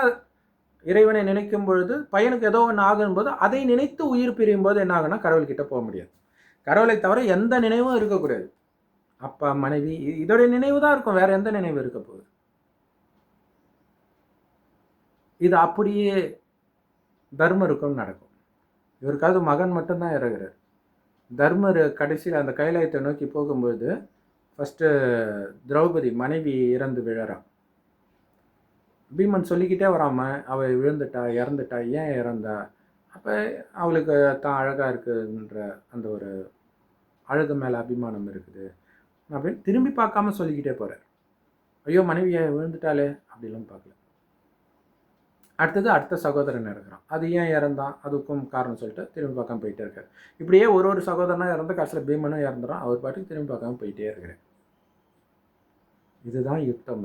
இறைவனை நினைக்கும் பொழுது பையனுக்கு ஏதோ ஒன்று ஆகும்போது அதை நினைத்து உயிர் பிரியும் போது என்ன ஆகுனா கடவுள்கிட்ட போக முடியாது. கடவுளை தவிர எந்த நினைவும் இருக்கக்கூடாது. அப்பா மனைவி இதோடைய நினைவு தான் இருக்கும், வேற எந்த நினைவு இருக்க போகுது? இது அப்படியே தர்மருக்கும் நடக்கும். இவருக்காவது மகன் மட்டும்தான் இறகுறார். தர்மர் கடைசியில் அந்த கைலாயத்தை நோக்கி போகும்போது ஃபஸ்ட்டு திரௌபதி மனைவி இறந்து விழறான். பீமன் சொல்லிக்கிட்டே வராம அவள் விழுந்துட்டா, இறந்துட்டா, ஏன் இறந்தா? அப்போ அவளுக்கு தான் அழகாக இருக்குன்ற அந்த ஒரு அழகு மேலே அபிமானம் இருக்குது அப்படின்னு திரும்பி பார்க்காம சொல்லிக்கிட்டே போகிறார். ஐயோ மனைவியை விழுந்துட்டாலே அப்படிலாம் பார்க்கல. அடுத்த சகோதரன் இறக்குறான். அது ஏன் இறந்தான், அதுக்கும் காரணம் சொல்லிட்டு திரும்பி பார்க்காம போயிட்டே இருக்கார். இப்படியே ஒரு சகோதரனாக இறந்து கடைசியில் பீமனும் இறந்துறான். அவர் பாட்டுக்கு திரும்பி பார்க்காம போயிட்டே இருக்கிறார். இதுதான் யுத்தம்.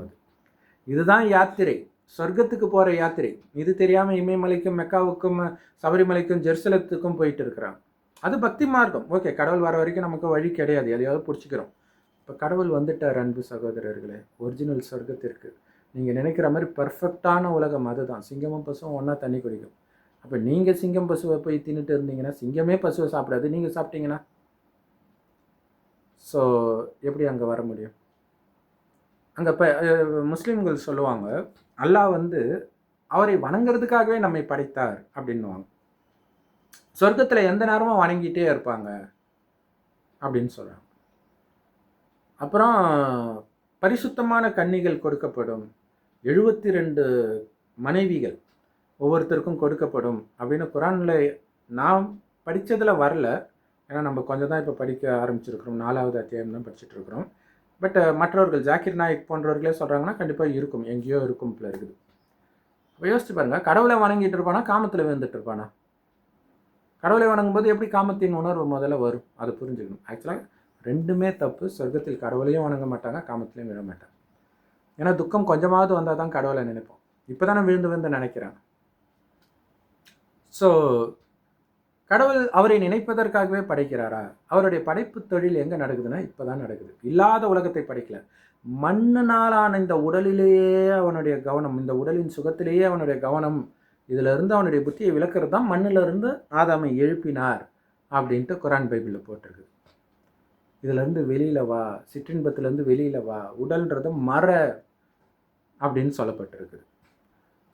இதுதான் யாத்திரை, சொர்க்கத்துக்கு போகிற யாத்திரை. இது தெரியாமல் இமயமலைக்கும் மெக்காவுக்கும் சபரிமலைக்கும் ஜெருசலத்துக்கும் போயிட்டு இருக்கிறாங்க. அது பக்தி மார்க்கம். ஓகே, கடவுள் வர வரைக்கும் நமக்கு வழி கிடையாது, எதையாவது பிடிச்சிக்கிறோம். இப்போ கடவுள் வந்துட்டார் அன்பு சகோதரர்களே, ஒரிஜினல் சொர்க்கத்திற்கு. நீங்கள் நினைக்கிற மாதிரி பர்ஃபெக்டான உலகம் அதுதான். சிங்கமும் பசுவும் ஒன்றா தண்ணி குடிக்கும். அப்போ நீங்கள் சிங்கம் பசுவை போய் தின்னுட்டு இருந்தீங்கன்னா சிங்கமே பசுவை சாப்பிடாது, நீங்கள் சாப்பிட்டீங்கன்னா ஸோ எப்படி அங்கே வர முடியும்? அங்கே இப்போ முஸ்லீம்கள் சொல்லுவாங்க, அல்லாஹ் வந்து அவரை வணங்குறதுக்காகவே நம்மை படைத்தார் அப்படின்னுவாங்க. சொர்க்கத்தில் எந்த நேரமும் வணங்கிட்டே இருப்பாங்க அப்படின்னு சொல்கிறாங்க. அப்புறம் பரிசுத்தமான கன்னிகள் கொடுக்கப்படும், 72 மனைவிகள் ஒவ்வொருத்தருக்கும் கொடுக்கப்படும் அப்படின்னு குரானில் நான் படித்ததில் வரல. ஏன்னா நம்ம கொஞ்சம் தான் இப்போ படிக்க ஆரம்பிச்சிருக்கிறோம், 4வது அத்தியாயம் தான் படிச்சுட்டு இருக்கிறோம். பட் மற்றவர்கள் ஜாக்கிர் நாயக் போன்றவர்களே சொல்கிறாங்கன்னா கண்டிப்பாக இருக்கும், எங்கேயோ இருக்கும் போல இருக்குது. அப்போ யோசிச்சு பாருங்கள், கடவுளை வணங்கிட்டு இருப்பானா காமத்தில் விழுந்துட்டு இருப்பானா? கடவுளை வணங்கும்போது எப்படி காமத்தின் உணர்வு முதல்ல வரும், அது புரிஞ்சுக்கணும். ஆக்சுவலாக ரெண்டுமே தப்பு. சொர்க்கத்தில் கடவுளையும் வணங்க மாட்டாங்க, காமத்திலையும் விழ மாட்டாங்க. ஏன்னா துக்கம் கொஞ்சமாவது வந்தால் தான் கடவுளை நினைப்போம். இப்போ தானே விழுந்து நினைக்கிறாங்க. ஸோ கடவுள் அவரை நினைப்பதற்காகவே படைக்கிறாரா? அவருடைய படைப்பு தொழில் எங்கே நடக்குதுன்னா இப்போ தான் நடக்குது. இல்லாத உலகத்தை படைக்கல, மண்ணினாலான இந்த உடலிலேயே அவனுடைய கவனம், இந்த உடலின் சுகத்திலேயே அவனுடைய கவனம். இதிலிருந்து அவனுடைய புத்தியை விளக்குறது தான் மண்ணிலிருந்து ஆதாமை எழுப்பினார் அப்படின்ட்டு குரான் பைபிளில் போட்டிருக்கு. இதிலேருந்து வெளியில் வா, சிற்றின்பத்திலேருந்து வெளியில் வா, உடல்ன்றத மற அப்படின்னு சொல்லப்பட்டிருக்குது.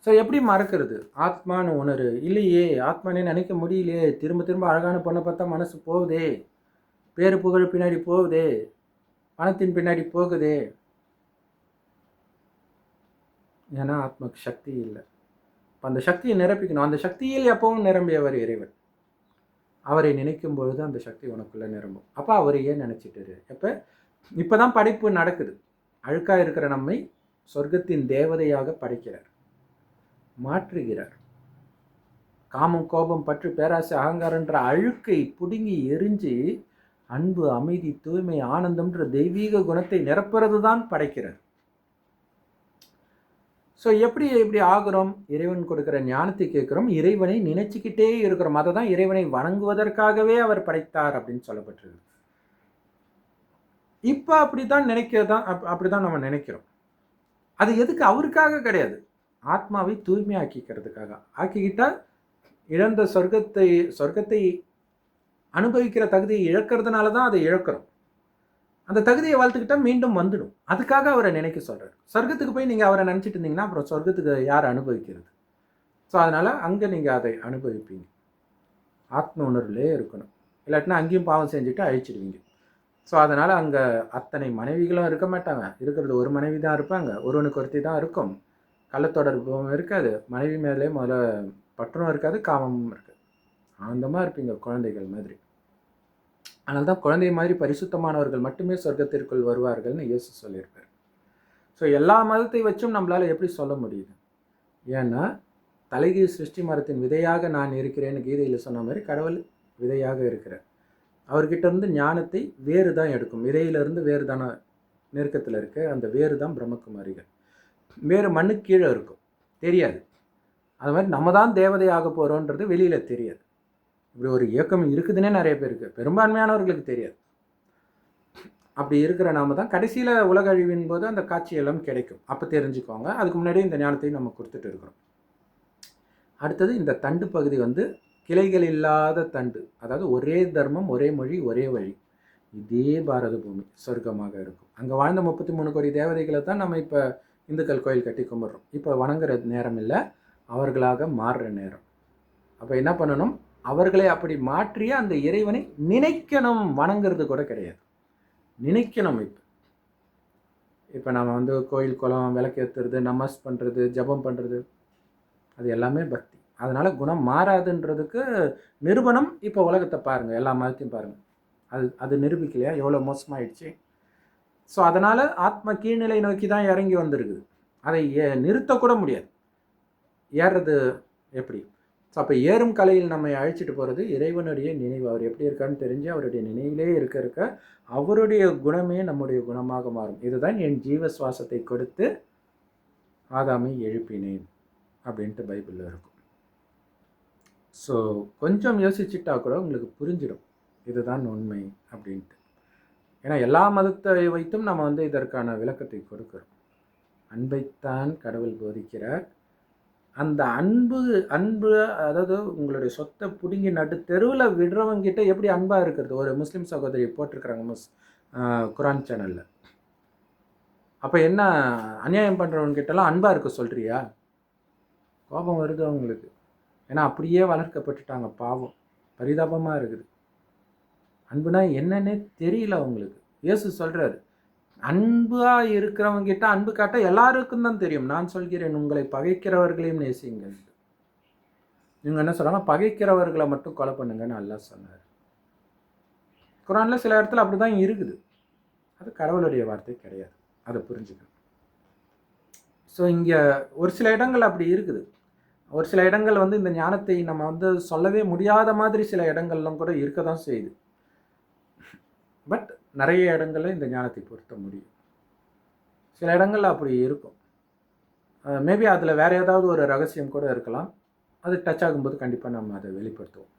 ஸோ எப்படி மறக்கிறது? ஆத்மானு உணரு. இல்லையே, ஆத்மானே நினைக்க முடியலையே, திரும்ப திரும்ப அழகான பொண்ணை பார்த்தா மனசு போகுதே, பேரு புகழ் பின்னாடி போகுதே, பணத்தின் பின்னாடி போகுதே. ஏன்னா ஆத்மாக்கு சக்தி இல்லை. இப்போ அந்த சக்தியை நிரப்பிக்கணும். அந்த சக்தியில் எப்பவும் நிரம்பியவர் இறைவன். அவரை நினைக்கும் பொழுது அந்த சக்தி உனக்குள்ளே நிரம்பும். அப்போ அவரையே நினச்சிட்டு இப்போ தான் படைப்பு நடக்குது. அழுக்காக இருக்கிற நம்மை சொர்க்கத்தின் தேவதையாக படைக்கிறார், மாற்றுகிறார். காமம், கோபம், பற்று, பேராசை, அகங்காரன்ற அழுக்கை பிடுங்கி எரிஞ்சு அன்பு, அமைதி, தூய்மை, ஆனந்தம்ன்ற தெய்வீக குணத்தை நிரப்புறது தான் படைக்கிறார். ஸோ எப்படி ஆகிறோம்? இறைவன் கொடுக்குற ஞானத்தை கேட்குறோம், இறைவனை நினைச்சிக்கிட்டே இருக்கிறோம். அதை தான் இறைவனை வணங்குவதற்காகவே அவர் படைத்தார் அப்படின்னு சொல்லப்பட்டிருக்கு. இப்போ அப்படி தான் நினைக்கிறதான், அப்படி தான் நம்ம நினைக்கிறோம். அது எதுக்கு? அவருக்காக கிடையாது, ஆத்மாவை தூய்மையாக்கிக்கிறதுக்காக. ஆக்கிக்கிட்டால் இழந்த சொர்க்கத்தை அனுபவிக்கிற தகுதியை இழக்கிறதுனால தான் அதை இழக்கிறோம். அந்த தகுதியை வளர்த்துக்கிட்டால் மீண்டும் வந்துடும். அதுக்காக அவரை நினைக்க சொல்கிறார். சொர்க்கத்துக்கு போய் நீங்கள் அவரை நினச்சிட்டு இருந்தீங்கன்னா அப்புறம் சொர்க்கத்துக்கு யார் அனுபவிக்கிறது? ஸோ அதனால் அங்கே நீங்கள் அதை அனுபவிப்பீங்க. ஆத்ம உணர்வுலே இருக்கணும். இல்லாட்டினா அங்கேயும் பாவம் செஞ்சுட்டு அழிச்சிடுவீங்க. ஸோ அதனால் அங்கே அத்தனை மனைவிகளும் இருக்க மாட்டாங்க. இருக்கிறது ஒரு மனைவி தான் இருப்பாங்க, ஒருவனுக்கு ஒருத்தி தான் இருக்கும். கள்ளத்தொடர்பும் இருக்காது, மனைவி மேலே முதல்ல பற்றும் இருக்காது, காமமும் இருக்காது. ஆனந்தமாக இருப்பீங்க, குழந்தைகள் மாதிரி. அதனால தான் குழந்தை மாதிரி பரிசுத்தமானவர்கள் மட்டுமே சொர்க்கத்திற்குள் வருவார்கள்னு இயேசு சொல்லியிருப்பார். ஸோ எல்லா மதத்தை வச்சும் நம்மளால் எப்படி சொல்ல முடியுது? ஏன்னா தலைகீழ் சிருஷ்டி மரத்தின் விதையாக நான் இருக்கிறேன்னு கீதையில் சொன்ன மாதிரி கடவுள் விதையாக இருக்கிறார். அவர்கிட்ட இருந்து ஞானத்தை வேறு தான் எடுக்கும். விதையிலிருந்து வேறு தானே நெருக்கத்தில் இருக்க அந்த வேறு தான் பிரம்மகுமாரிகள். வேறு மண்ணுக்கு கீழே இருக்கும், தெரியாது. அது மாதிரி நம்ம தான் தேவதையாக போகிறோன்றது வெளியில் தெரியாது. இப்படி ஒரு இயக்கம் இருக்குதுன்னே நிறைய பேருக்கு, பெரும்பான்மையானவர்களுக்கு தெரியாது. அப்படி இருக்கிற நாம தான் கடைசியில் உலக அழிவின் போது அந்த காட்சியெல்லாம் கிடைக்கும். அப்போ தெரிஞ்சுக்கோங்க. அதுக்கு முன்னாடியே இந்த ஞானத்தையும் நம்ம கொடுத்துட்டு இருக்கிறோம். அடுத்தது இந்த தண்டு பகுதி வந்து கிளைகள் இல்லாத தண்டு, அதாவது ஒரே தர்மம், ஒரே மொழி, ஒரே வழி. இதே பாரத பூமி சொர்க்கமாக இருக்கும். அங்கே வாழ்ந்த 33 கோடி தேவதைகளை தான் நம்ம இப்போ இந்துக்கள் கோயில் கட்டி கும்பிட்றோம். இப்போ வணங்குற நேரம் இல்லை, அவர்களாக மாறுற நேரம். அப்போ என்ன பண்ணணும்? அவர்களை அப்படி மாற்றிய அந்த இறைவனை நினைக்கணும். வணங்குறது கூட கிடையாது, நினைக்கணும். இப்போ நம்ம வந்து கோயில் குளம் விளக்கேற்றுறது, நமஸ் பண்ணுறது, ஜபம் பண்ணுறது, அது எல்லாமே பக்தி. அதனால் குணம் மாறாதுன்றதுக்கு நிரூபணம் இப்போ உலகத்தை பாருங்கள், எல்லா மதத்தையும் பாருங்கள். அது நிரூபிக்கலையா எவ்வளோ மோசமாயிடுச்சு? ஸோ அதனால் ஆத்ம கீழ்நிலை நோக்கி தான் இறங்கி வந்திருக்குது. அதை நிறுத்தக்கூட முடியாது. ஏறுறது எப்படி? ஸோ அப்போ ஏறும் கலையில் நம்மை அழைச்சிட்டு போகிறது இறைவனுடைய நினைவு. அவர் எப்படி இருக்கான்னு தெரிஞ்சு அவருடைய நினைவிலே இருக்க அவருடைய குணமே நம்முடைய குணமாக மாறும். இதுதான் என் ஜீவ சுவாசத்தை கொடுத்து ஆதாமை எழுப்பினேன் அப்படின்ட்டு பைபிளில் இருக்கும். ஸோ கொஞ்சம் யோசிச்சுட்டா கூட உங்களுக்கு புரிஞ்சிடும் இதுதான் உண்மை அப்படின்ட்டு. ஏன்னா எல்லா மதத்தை வைத்தும் நம்ம வந்து இதற்கான விளக்கத்தை கொடுக்குறோம். அன்பைத்தான் கடவுள் போதிக்கிறார். அந்த அன்பு அதாவது உங்களுடைய சொத்தை பிடுங்கி நடு தெருவில் விடுறவங்கிட்ட எப்படி அன்பாக இருக்கிறது? ஒரு முஸ்லீம் சகோதரி போட்டிருக்கிறாங்க குரான் சேனலில். அப்போ என்ன, அநியாயம் பண்ணுறவங்கிட்டலாம் அன்பாக இருக்க சொல்கிறியா? கோபம் வருது அவங்களுக்கு. ஏன்னா அப்படியே வளர்க்கப்பட்டுட்டாங்க. பாவம், பரிதாபமாக இருக்குது. அன்புனா என்னன்னே தெரியல அவங்களுக்கு. இயேசு சொல்கிறாரு, அன்பாக இருக்கிறவங்கிட்ட அன்பு காட்ட எல்லாருக்கும் தான் தெரியும். நான் சொல்கிறேன், உங்களை பகைக்கிறவர்களையும் நேசிங்கள். இவங்க என்ன சொல்கிறாங்க? பகைக்கிறவர்களை மட்டும் கொலை பண்ணுங்கன்னு அல்லாஹ் சொன்னார். குரானில் சில இடத்துல அப்படி தான் இருக்குது. அது கடவுளுடைய வார்த்தை கிடையாது, அதை புரிஞ்சுக்கணும். ஸோ இங்கே ஒரு சில இடங்கள் அப்படி இருக்குது. ஒரு சில இடங்கள் வந்து இந்த ஞானத்தை நம்ம வந்து சொல்லவே முடியாத மாதிரி சில இடங்கள்லாம் கூட இருக்க தான் செய்யுது. பட் நிறைய இடங்களில் இந்த ஞானத்தை பொருத்த முடியும். சில இடங்களில் அப்படி இருக்கும். மேபி அதில் வேறு ஏதாவது ஒரு ரகசியம் கூட இருக்கலாம். அது டச் ஆகும்போது கண்டிப்பாக நம்ம அதை வெளிப்படுத்துவோம்.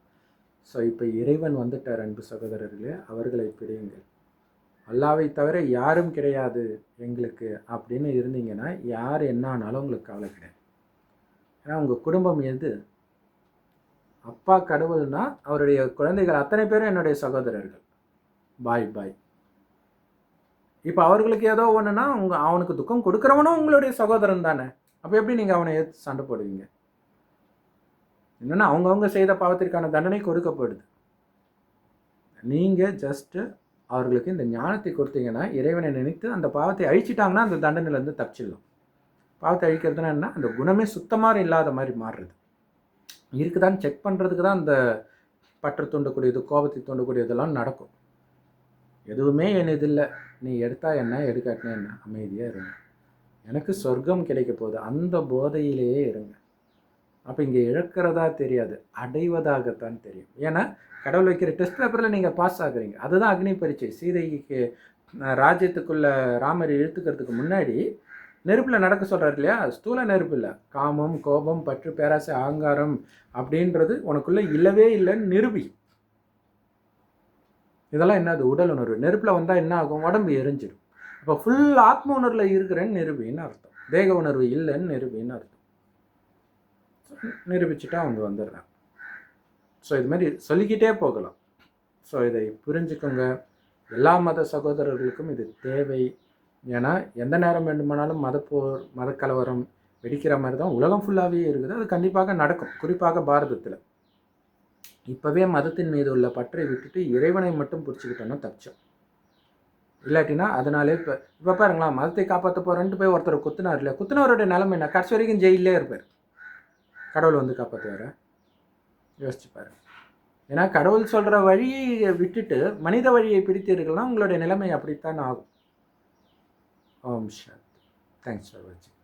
ஸோ இப்போ இறைவன் வந்துட்டார் அன்பு சகோதரர்களே, அவர்களை பிடியுங்கள். அல்லாவை தவிர யாரும் கிடையாது எங்களுக்கு அப்படின்னு இருந்தீங்கன்னா யார் என்ன ஆனாலும் உங்களுக்கு கவலை கிடையாது. ஏன்னா உங்கள் குடும்பம் எது? அப்பா கடவுள்னா அவருடைய குழந்தைகள் அத்தனை பேரும் என்னுடைய சகோதரர்கள். பாய் பாய். இப்போ அவர்களுக்கு ஏதோ ஒன்றுனா அவனுக்கு துக்கம் கொடுக்குறவனும் உங்களுடைய சகோதரன் தானே. அப்போ எப்படி நீங்கள் அவனை ஏற்று சண்டை போடுவீங்க? என்னென்னா அவங்கவுங்க செய்த பாவத்திற்கான தண்டனை கொடுக்கப்படுது. நீங்கள் ஜஸ்ட்டு அவர்களுக்கு இந்த ஞானத்தை கொடுத்தீங்கன்னா, இறைவனை நினைத்து அந்த பாவத்தை அழிச்சிட்டாங்கன்னா அந்த தண்டனையிலேருந்து தப்பிச்சிடலாம். பாவத்தை அழிக்கிறதுனா என்ன? அந்த குணமே சுத்தமாக இல்லாத மாதிரி மாறுறது. இருக்குதான்னு செக் பண்ணுறதுக்கு தான் அந்த பற்று தூண்டக்கூடியது, கோபத்தை தூண்டக்கூடியதெல்லாம் நடக்கும். எதுவுமே என் இது இல்லை, நீ எடுத்தா என்ன எடுக்காட்டினா என்ன, அமைதியாக இருங்க, எனக்கு சொர்க்கம் கிடைக்க போகுது, அந்த போதையிலேயே இருங்க. அப்போ இங்கே இழக்கிறதா தெரியாது, அடைவதாகத்தான் தெரியும். ஏன்னா கடவுள் வைக்கிற டெஸ்ட் பேப்பரில் நீங்கள் பாஸ் ஆகுறீங்க. அதுதான் அக்னி பரீட்சை. சீதைக்கு ராஜ்யத்துக்குள்ளே ராமர் இழுத்துக்கிறதுக்கு முன்னாடி நெருப்பில் நடக்க சொல்கிறார் இல்லையா? ஸ்தூல நெருப்பு இல்லை, காமம், கோபம், பற்று, பேராசை, அகங்காரம் அப்படின்றது உனக்குள்ளே இல்லவே இல்லைன்னு நிரூபி. இதெல்லாம் என்னது? உடல் உணர்வு. நெருப்பில் வந்தால் என்ன ஆகும்? உடம்பு எரிஞ்சிடும். இப்போ ஃபுல் ஆத்ம உணர்வில் இருக்கிறேன்னு நிரூபின்னு அர்த்தம். தேக உணர்வு இல்லைன்னு நிரூபின்னு அர்த்தம். நிரூபிச்சுட்டா அவங்க வந்துடுறாங்க. ஸோ இது மாதிரி சொல்லிக்கிட்டே போகலாம். ஸோ இதை புரிஞ்சுக்கோங்க. எல்லா மத சகோதரர்களுக்கும் இது தேவை. ஏன்னா எந்த நேரம் வேண்டுமானாலும் மதப்போர், மதக்கலவரம் வெடிக்கிற மாதிரி தான் உலகம் ஃபுல்லாகவே இருக்குது. அது கண்டிப்பாக நடக்கும், குறிப்பாக பாரதத்தில். இப்போவே மதத்தின் மீது உள்ள பற்றை விட்டுட்டு இறைவனை மட்டும் பிடிச்சிக்கிட்டோன்னா தப்பிச்சோம். இல்லாட்டினா அதனாலே இப்போ பாருங்களா, மதத்தை காப்பாற்ற போகிறேன்ட்டு போய் ஒருத்தர் குத்துனார் இல்லையா? குத்துனவருடைய நிலைமை என்ன? கடைசி வரைக்கும் ஜெயிலே இருப்பார். கடவுள் வந்து காப்பாற்றுவார? யோசிச்சு பாருங்க. ஏன்னா கடவுள் சொல்கிற வழியை விட்டுட்டு மனித வழியை பிடித்தீர்கள்னா உங்களுடைய நிலைமை அப்படித்தான் ஆகும். ஓம் சாந்தி. தேங்க்ஸ் ஃபார் வாட்சிங்.